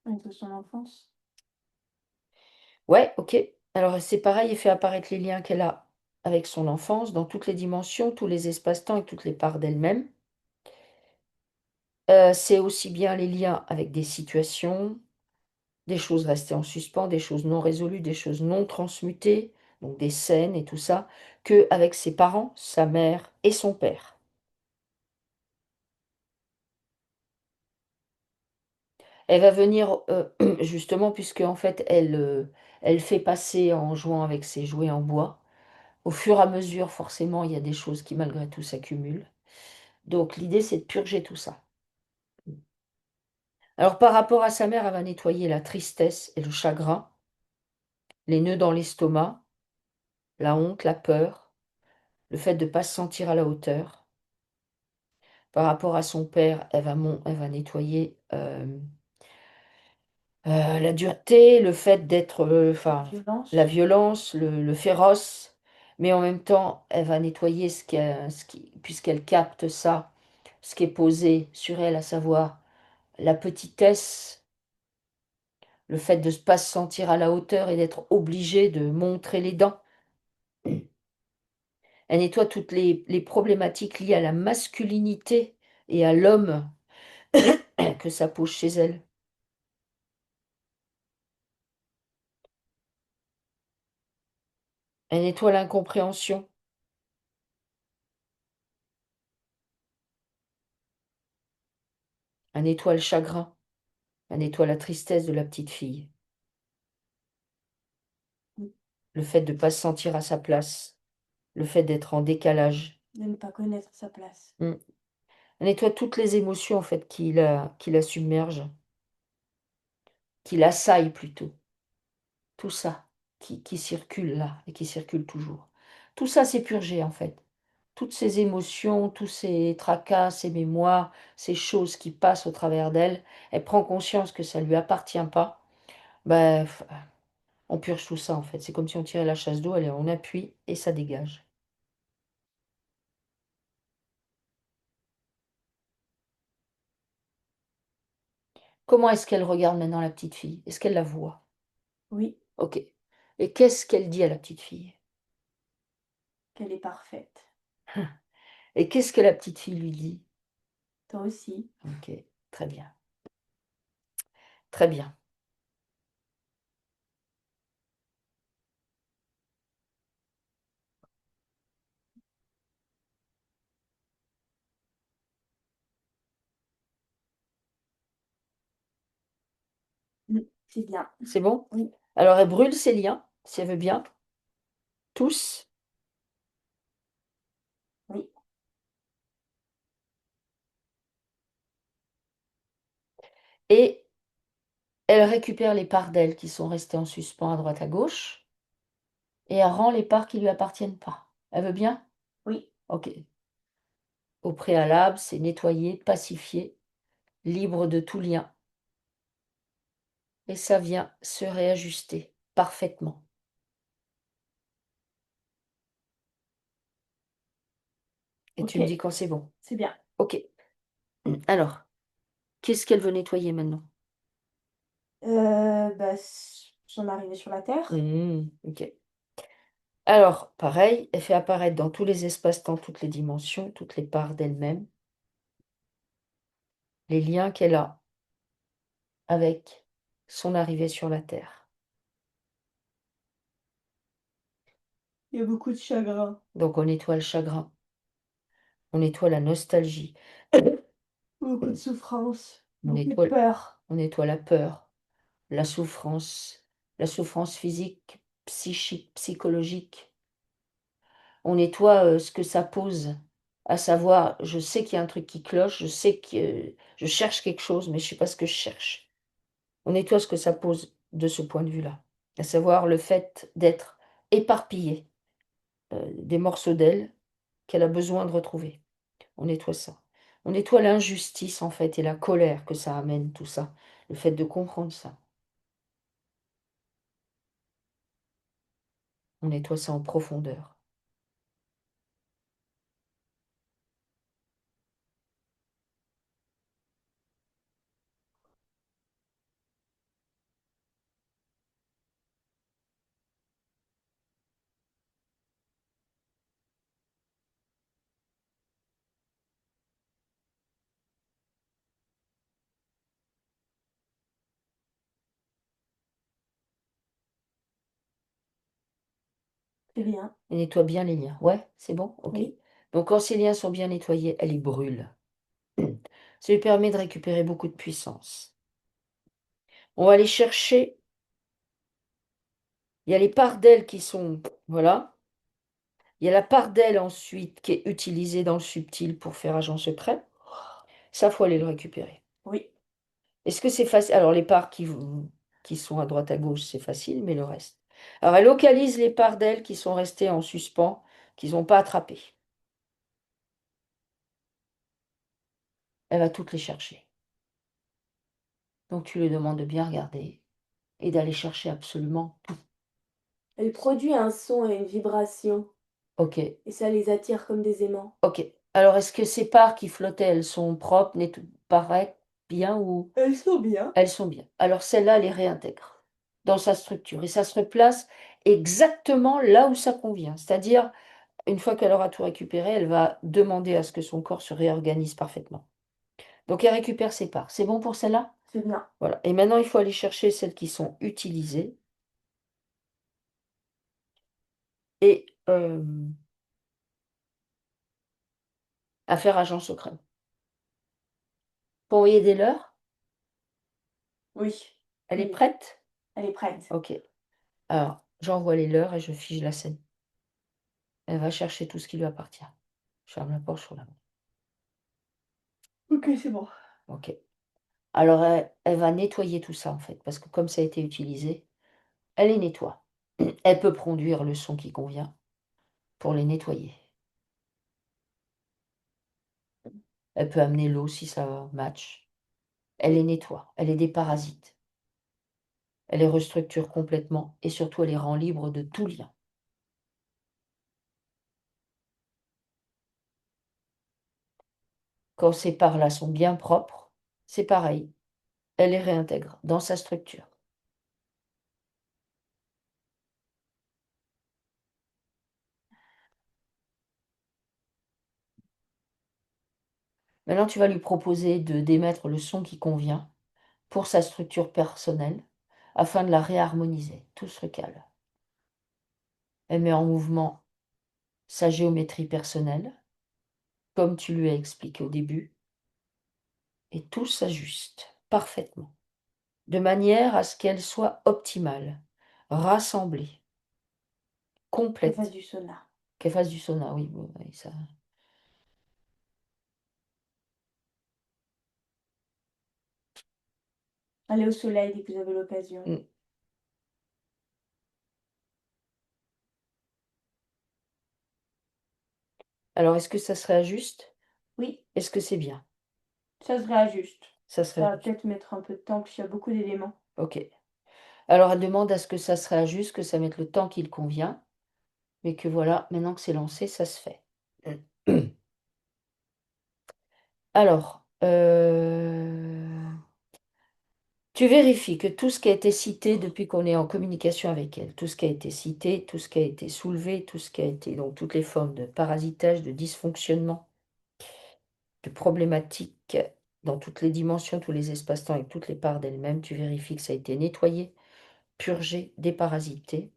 Avec son enfance. Ouais, OK. Alors c'est pareil, elle fait apparaître les liens qu'elle a avec son enfance dans toutes les dimensions, tous les espaces-temps et toutes les parts d'elle-même. C'est aussi bien les liens avec des situations, des choses restées en suspens, des choses non résolues, des choses non transmutées, donc des scènes et tout ça, qu'avec ses parents, sa mère et son père. Elle va venir, justement puisque en fait elle fait passer en jouant avec ses jouets en bois. Au fur et à mesure, forcément, il y a des choses qui malgré tout s'accumulent. Donc l'idée, c'est de purger tout ça. Alors par rapport à sa mère, elle va nettoyer la tristesse et le chagrin, les nœuds dans l'estomac, la honte, la peur, le fait de ne pas se sentir à la hauteur. Par rapport à son père, elle va nettoyer, la dureté, le fait d'être, La enfin, la violence, violence, le féroce, mais en même temps, elle va nettoyer ce qui puisqu'elle capte ça, ce qui est posé sur elle, à savoir la petitesse, le fait de ne pas se sentir à la hauteur et d'être obligée de montrer les dents. Elle nettoie toutes les problématiques liées à la masculinité et à l'homme que ça pose chez elle. Elle nettoie l'incompréhension, elle nettoie le chagrin, elle nettoie la tristesse de la petite fille, mmh, le fait de ne pas se sentir à sa place, le fait d'être en décalage. de ne pas connaître sa place. Mmh. Elle nettoie toutes les émotions en fait qui la submergent, qui l'assaillent plutôt. Tout ça qui circule là et qui circule toujours. Tout ça, c'est purgé en fait. Toutes ces émotions, tous ces tracas, ces mémoires, ces choses qui passent au travers d'elle, elle prend conscience que ça ne lui appartient pas. Bah, On purge tout ça, en fait. C'est comme si on tirait la chasse d'eau, allez, on appuie et ça dégage. Comment est-ce qu'elle regarde maintenant la petite fille? Est-ce qu'elle la voit? Oui, OK. Et qu'est-ce qu'elle dit à la petite fille? qu'elle est parfaite. Et qu'est-ce que la petite fille lui dit? Toi aussi. OK, très bien, très bien. C'est bien. C'est bon? Oui, Alors elle brûle ses liens, si elle veut bien, tous, oui. et elle récupère les parts d'elle qui sont restées en suspens à droite à gauche et elle rend les parts qui lui appartiennent pas. Elle veut bien? Oui. OK. Au préalable, c'est nettoyer, pacifier, libre de tout lien et ça vient se réajuster parfaitement et tu me dis OK, quand c'est bon. c'est bien. OK. Alors, qu'est-ce qu'elle veut nettoyer maintenant? Bah, son arrivée sur la terre. OK. Alors, pareil, elle fait apparaître dans tous les espaces-temps, toutes les dimensions, toutes les parts d'elle-même, les liens qu'elle a avec son arrivée sur la terre. Il y a beaucoup de chagrin, Donc on nettoie le chagrin, on nettoie la nostalgie, beaucoup de souffrance, on beaucoup de nettoie peur. on nettoie la souffrance physique, psychique, psychologique. On nettoie, ce que ça pose, à savoir, je sais qu'il y a un truc qui cloche, je sais que je cherche quelque chose, mais je sais pas ce que je cherche. On nettoie ce que ça pose de ce point de vue-là, à savoir le fait d'être éparpillée, des morceaux d'elle qu'elle a besoin de retrouver. On nettoie ça. On nettoie l'injustice, en fait, et la colère que ça amène, tout ça, le fait de comprendre ça. On nettoie ça en profondeur. C'est bien. Elle nettoie bien les liens. Ouais, c'est bon? OK. Oui, Donc quand ces liens sont bien nettoyés, elle les brûle. Ça lui permet de récupérer beaucoup de puissance. On va aller chercher, il y a les parts d'elle qui sont, voilà. Il y a la part d'elle ensuite qui est utilisée dans le subtil pour faire agent secret. Ça, faut aller le récupérer. oui. Est-ce que c'est facile? Alors les parts qui sont à droite à gauche, c'est facile, mais le reste. Alors elle localise les parts d'elle qui sont restées en suspens, qu'ils n'ont pas attrapées. Elle va toutes les chercher. Donc tu lui demandes de bien regarder et d'aller chercher absolument tout. Elle produit un son et une vibration OK, et ça les attire comme des aimants. OK. Alors est-ce que ces parts qui flottaient, elles sont propres, paraissent bien ou Elles sont bien. elles sont bien? Alors celle-là, elle les réintègre dans sa structure et ça se replace exactement là où ça convient. C'est-à-dire, une fois qu'elle aura tout récupéré, elle va demander à ce que son corps se réorganise parfaitement. Donc elle récupère ses parts. C'est bon pour celle-là? C'est bien. Voilà. Et maintenant, il faut aller chercher celles qui sont utilisées et à faire agent secret. Pour envoyer des leurres? Oui, Elle est oui, prête? elle est prête. OK. Alors, j'envoie les leurres et je fige la scène. Elle va chercher tout ce qui lui appartient. Je ferme la porte sur la main. OK, c'est bon. OK. Alors elle va nettoyer tout ça, en fait, parce que comme ça a été utilisé, elle les nettoie. Elle peut produire le son qui convient pour les nettoyer. Elle peut amener l'eau si ça match. Elle les Oui, nettoie, elle les déparasite. Elle les restructure complètement et surtout elle les rend libres de tout lien. Quand ces parts-là sont bien propres, c'est pareil, elle les réintègre dans sa structure. Maintenant, tu vas lui proposer de d'émettre le son qui convient pour sa structure personnelle afin de la réharmoniser. Tout se recale. Elle met en mouvement sa géométrie personnelle, comme tu lui as expliqué au début, et tout s'ajuste parfaitement, de manière à ce qu'elle soit optimale, rassemblée, Qu'elle fasse complète, du sauna. qu'elle fasse du sauna, oui, oui, ça. Allez au soleil dès que vous avez l'occasion. Mm. Alors, est-ce que ça serait juste? Oui, Est-ce que c'est bien? ça se réajuste. Ça serait Ça va juste. peut-être mettre un peu de temps, puisqu'il y a beaucoup d'éléments. Ok. Alors, elle demande à ce que ça se réajuste, que ça mette le temps qu'il convient, mais que voilà, maintenant que c'est lancé, ça se fait. Alors, tu vérifies que tout ce qui a été cité depuis qu'on est en communication avec elle, tout ce qui a été cité, tout ce qui a été soulevé, tout ce qui a été, donc toutes les formes de parasitage, de dysfonctionnement, de problématiques dans toutes les dimensions, tous les espaces-temps et toutes les parts d'elle-même, tu vérifies que ça a été nettoyé, purgé, déparasité,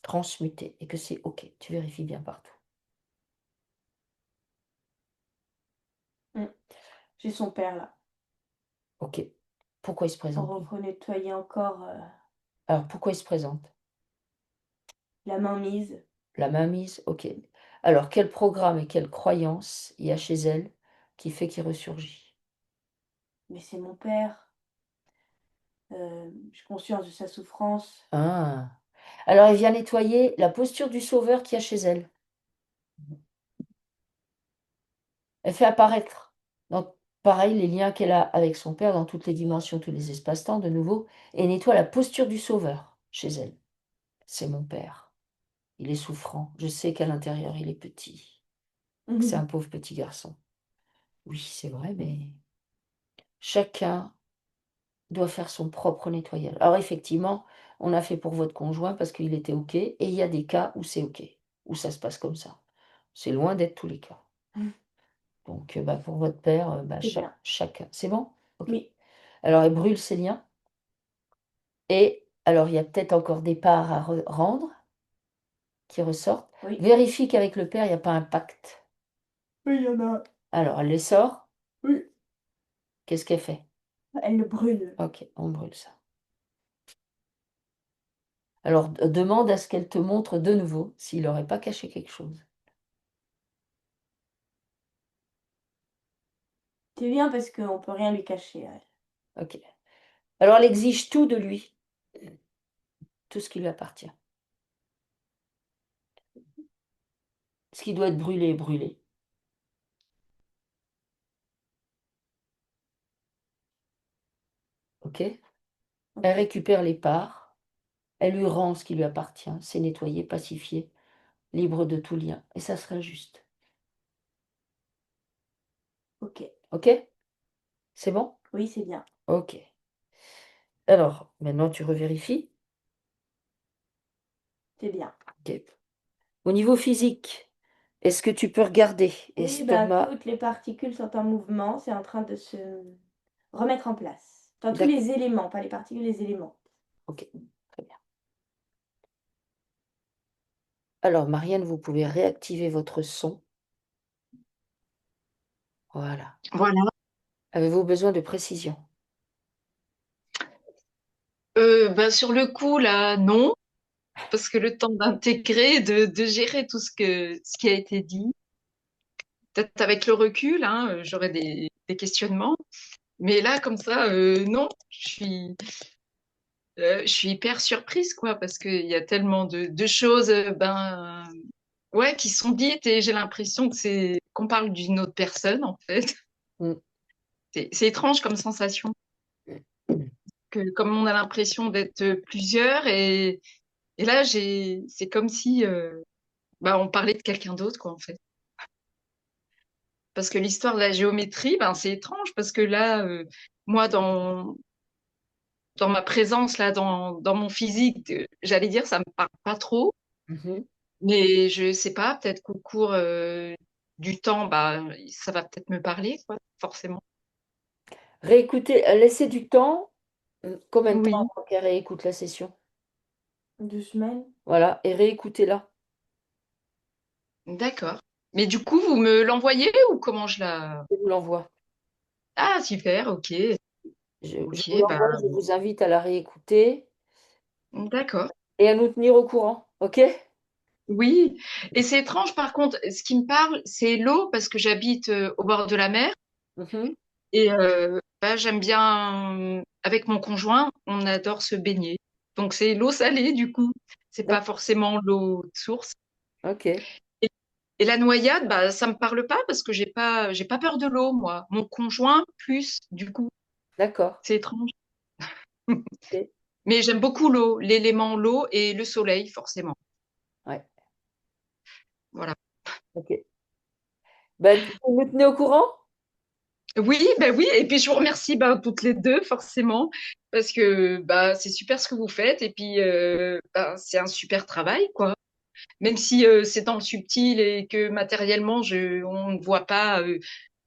transmuté et que c'est OK. Tu vérifies bien partout. Mmh. J'ai son père là. OK. Pourquoi il se On présente lui? renettoyer encore, Alors pourquoi il se présente? la mainmise. La mainmise? OK. Alors quel programme et quelle croyance il y a chez elle qui fait qu'il ressurgit? Mais c'est mon père, j'ai conscience de sa souffrance. Ah! Alors il vient nettoyer la posture du sauveur qu'il y a chez elle. Elle fait apparaître, donc pareil, les liens qu'elle a avec son père dans toutes les dimensions, tous les espaces-temps de nouveau et nettoie la posture du sauveur chez elle. C'est mon père. Il est souffrant. Je sais qu'à l'intérieur, il est petit, que c'est un pauvre petit garçon. Oui, c'est vrai, mais chacun doit faire son propre nettoyage. Alors effectivement, on a fait pour votre conjoint parce qu'il était OK et il y a des cas où c'est OK, où ça se passe comme ça. C'est loin d'être tous les cas. Donc, bah, pour votre père, bah, C'est bien. chacun. C'est bon? OK. Oui, Alors, elle brûle ses liens et alors, il y a peut-être encore des parts à rendre qui ressortent. oui. Vérifie qu'avec le père, il n'y a pas un pacte. Oui, il y en a. Alors, elle les sort. Oui. Qu'est-ce qu'elle fait? Elle le brûle. OK, on brûle ça. Alors, demande à ce qu'elle te montre de nouveau s'il n'aurait pas caché quelque chose. C'est bien parce qu'on peut rien lui cacher à elle. OK. Alors, elle exige tout de lui, tout ce qui lui appartient. Ce qui doit être brûlé est brûlé. OK? Elle OK, récupère les parts, elle lui rend ce qui lui appartient, c'est nettoyé, pacifié, libre de tout lien et ça sera juste. OK. OK? C'est bon? Oui, c'est bien. OK. Alors, maintenant tu revérifies. C'est bien. OK. Au niveau physique, est-ce que tu peux regarder? Oui, bah, Estomac, toutes les particules sont en mouvement, c'est en train de se remettre en place. Enfin, tous d'accord. les éléments, pas les particules, les éléments. OK, très bien. Alors Marianne, vous pouvez réactiver votre son. Voilà. Voilà. Avez-vous besoin de précision? Ben, sur le coup, là, non, parce que le temps d'intégrer, de gérer tout ce qui a été dit, peut-être avec le recul, hein, j'aurais des questionnements. Mais là, comme ça, non, je suis hyper surprise, quoi, parce qu'il y a tellement de choses, ouais, qui sont dites et j'ai l'impression que c'est qu'on parle d'une autre personne, en fait. Mmh. C'est étrange comme sensation. Mmh. que comme on a l'impression d'être plusieurs et là c'est comme si bah on parlait de quelqu'un d'autre quoi en fait. Parce que l'histoire de la géométrie, ben c'est étrange parce que là moi dans ma présence là dans mon physique, j'allais dire ça me parle pas trop, Mhm. mais je sais pas, peut-être qu'au cours du temps bah ça va peut-être me parler quoi, forcément. Réécoutez, laissez du temps. Combien de temps Oui, avant qu'elle réécoute la session? 2 semaines. Voilà, et réécoutez-la. d'accord. Mais du coup, vous me l'envoyez ou comment je la... Je vous l'envoie. Ah, super, ok. Je vous Ok, bah, l'envoie, je vous invite à la réécouter d'accord. et à nous tenir au courant. OK? Oui. Et c'est étrange, par contre, ce qui me parle, c'est l'eau, parce que j'habite au bord de la mer. Mhm. Et bah, j'aime bien, avec mon conjoint, on adore se baigner. Donc c'est l'eau salée, du coup. C'est pas D'accord. forcément l'eau de source. OK. Et, et la noyade, bah, ça me parle pas parce que j'ai pas peur de l'eau, moi. Mon conjoint, plus, du coup. D'accord. C'est étrange. OK. Mais j'aime beaucoup l'eau, l'élément l'eau et le soleil, forcément. Ouais. Voilà. OK. Ben, vous me tenez au courant? Oui, ben oui, et puis je vous remercie ben, toutes les deux, forcément, parce que bah, c'est super ce que vous faites, et puis ben, c'est un super travail, quoi. Même si c'est dans le subtil et que matériellement, on ne voit pas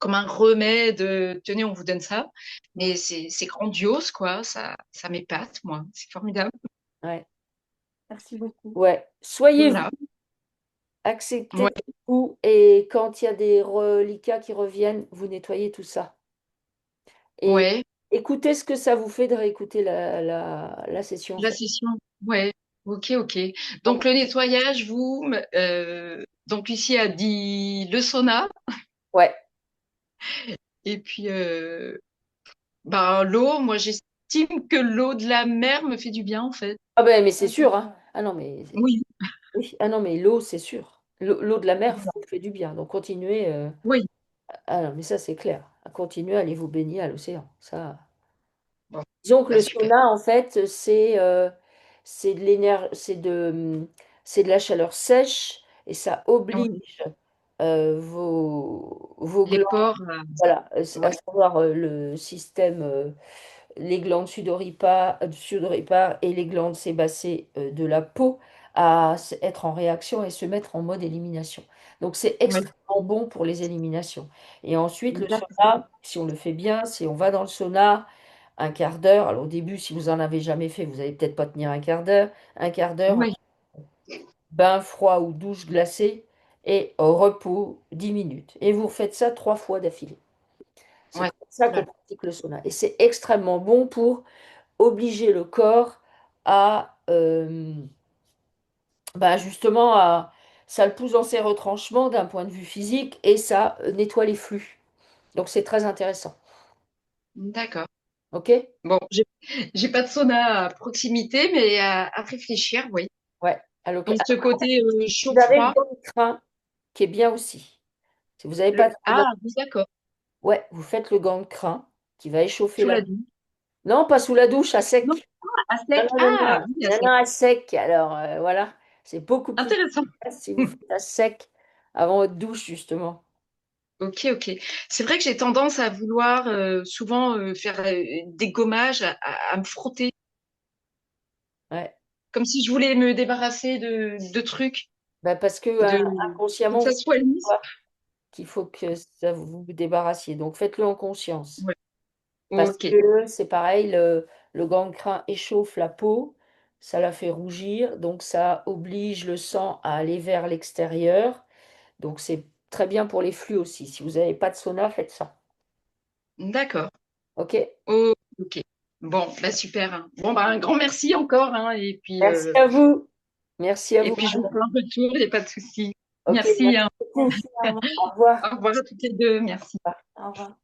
comme un remède, tenez, on vous donne ça, Mm. mais c'est grandiose, quoi, ça m'épate, moi, c'est formidable. Ouais. Merci beaucoup. Ouais. Soyez-vous, Voilà, acceptez ouais, tout et quand il y a des reliquats qui reviennent, vous nettoyez tout ça. Et ouais. écoutez ce que ça vous fait de réécouter la session, en La fait. session, ouais, ok, ok. Donc le nettoyage, donc ici a dit le sauna, Ouais. et puis bah, l'eau, moi j'estime que l'eau de la mer me fait du bien en fait. Ah ben, mais c'est Ah, c'est sûr, sûr. hein. Ah non, mais Oui, oui. Ah non, mais l'eau, c'est sûr. L'eau de la mer voilà. fait du bien. Donc continuez. Oui, Ah non, mais ça, c'est clair. Continuez à aller vous baigner à l'océan. Ça. bon, Disons que bah le super. sauna, en fait, c'est de l'énergie, c'est de la chaleur sèche et ça Ouais. oblige vos Les glandes, porcs, voilà, à ouais, savoir le système, les glandes sudoripares et les glandes sébacées de la peau à être en réaction et se mettre en mode élimination. Donc c'est ouais. extrêmement bon pour les éliminations. Et ensuite, le D'accord. sauna, si on le fait bien, si on va dans le sauna un quart d'heure, alors au début, si vous en avez jamais fait, vous n'allez peut-être pas tenir un quart d'heure, Oui, bain froid ou douche glacée et au repos 10 minutes. Et vous faites ça 3 fois d'affilée. C'est ouais. comme ça Là. qu'on pratique le sauna. Et c'est extrêmement bon pour obliger le corps à justement ça le pousse dans ses retranchements d'un point de vue physique et ça nettoie les flux. Donc c'est très intéressant. D'accord. OK? Bon, j'ai pas de sauna à proximité, mais à réfléchir, oui. Ouais. Donc ce côté Vous avez le chaud-froid. gant de crin qui est bien aussi. Si vous n'avez pas de Ah, gant, oui, d'accord. ouais, vous faites le gant de crin qui va échauffer Sous la la peau. douche. Non, pas sous la douche, à Non, sec. à Non, sec. non, non, non, Ah, oui, à non, non, sec. à sec. Alors voilà, c'est beaucoup plus Intéressant. efficace si vous faites à sec avant votre douche, justement. Ok, ok. C'est vrai que j'ai tendance à vouloir souvent faire des gommages, à me frotter, Ouais. comme si je voulais me débarrasser de trucs, Bah, parce que de faut que inconsciemment, ça vous soit savez lisse. pas qu'il faut que ça vous vous débarrassiez. Donc faites-le en conscience. Ouais. Parce Ok. que c'est pareil, le gant de crin échauffe la peau, ça la fait rougir, donc ça oblige le sang à aller vers l'extérieur. Donc c'est très bien pour les flux aussi. Si vous n'avez pas de sauna, faites ça. D'accord. OK? Oh, ok. Bon, bah super, hein. Bon, bah un grand merci encore, hein, Merci à vous. Merci à et vous, puis je vous Marianne. fais un retour, il n'y a pas de souci. OK, Merci, merci hein. beaucoup. Au revoir. Au revoir à toutes les deux. Merci. Au revoir.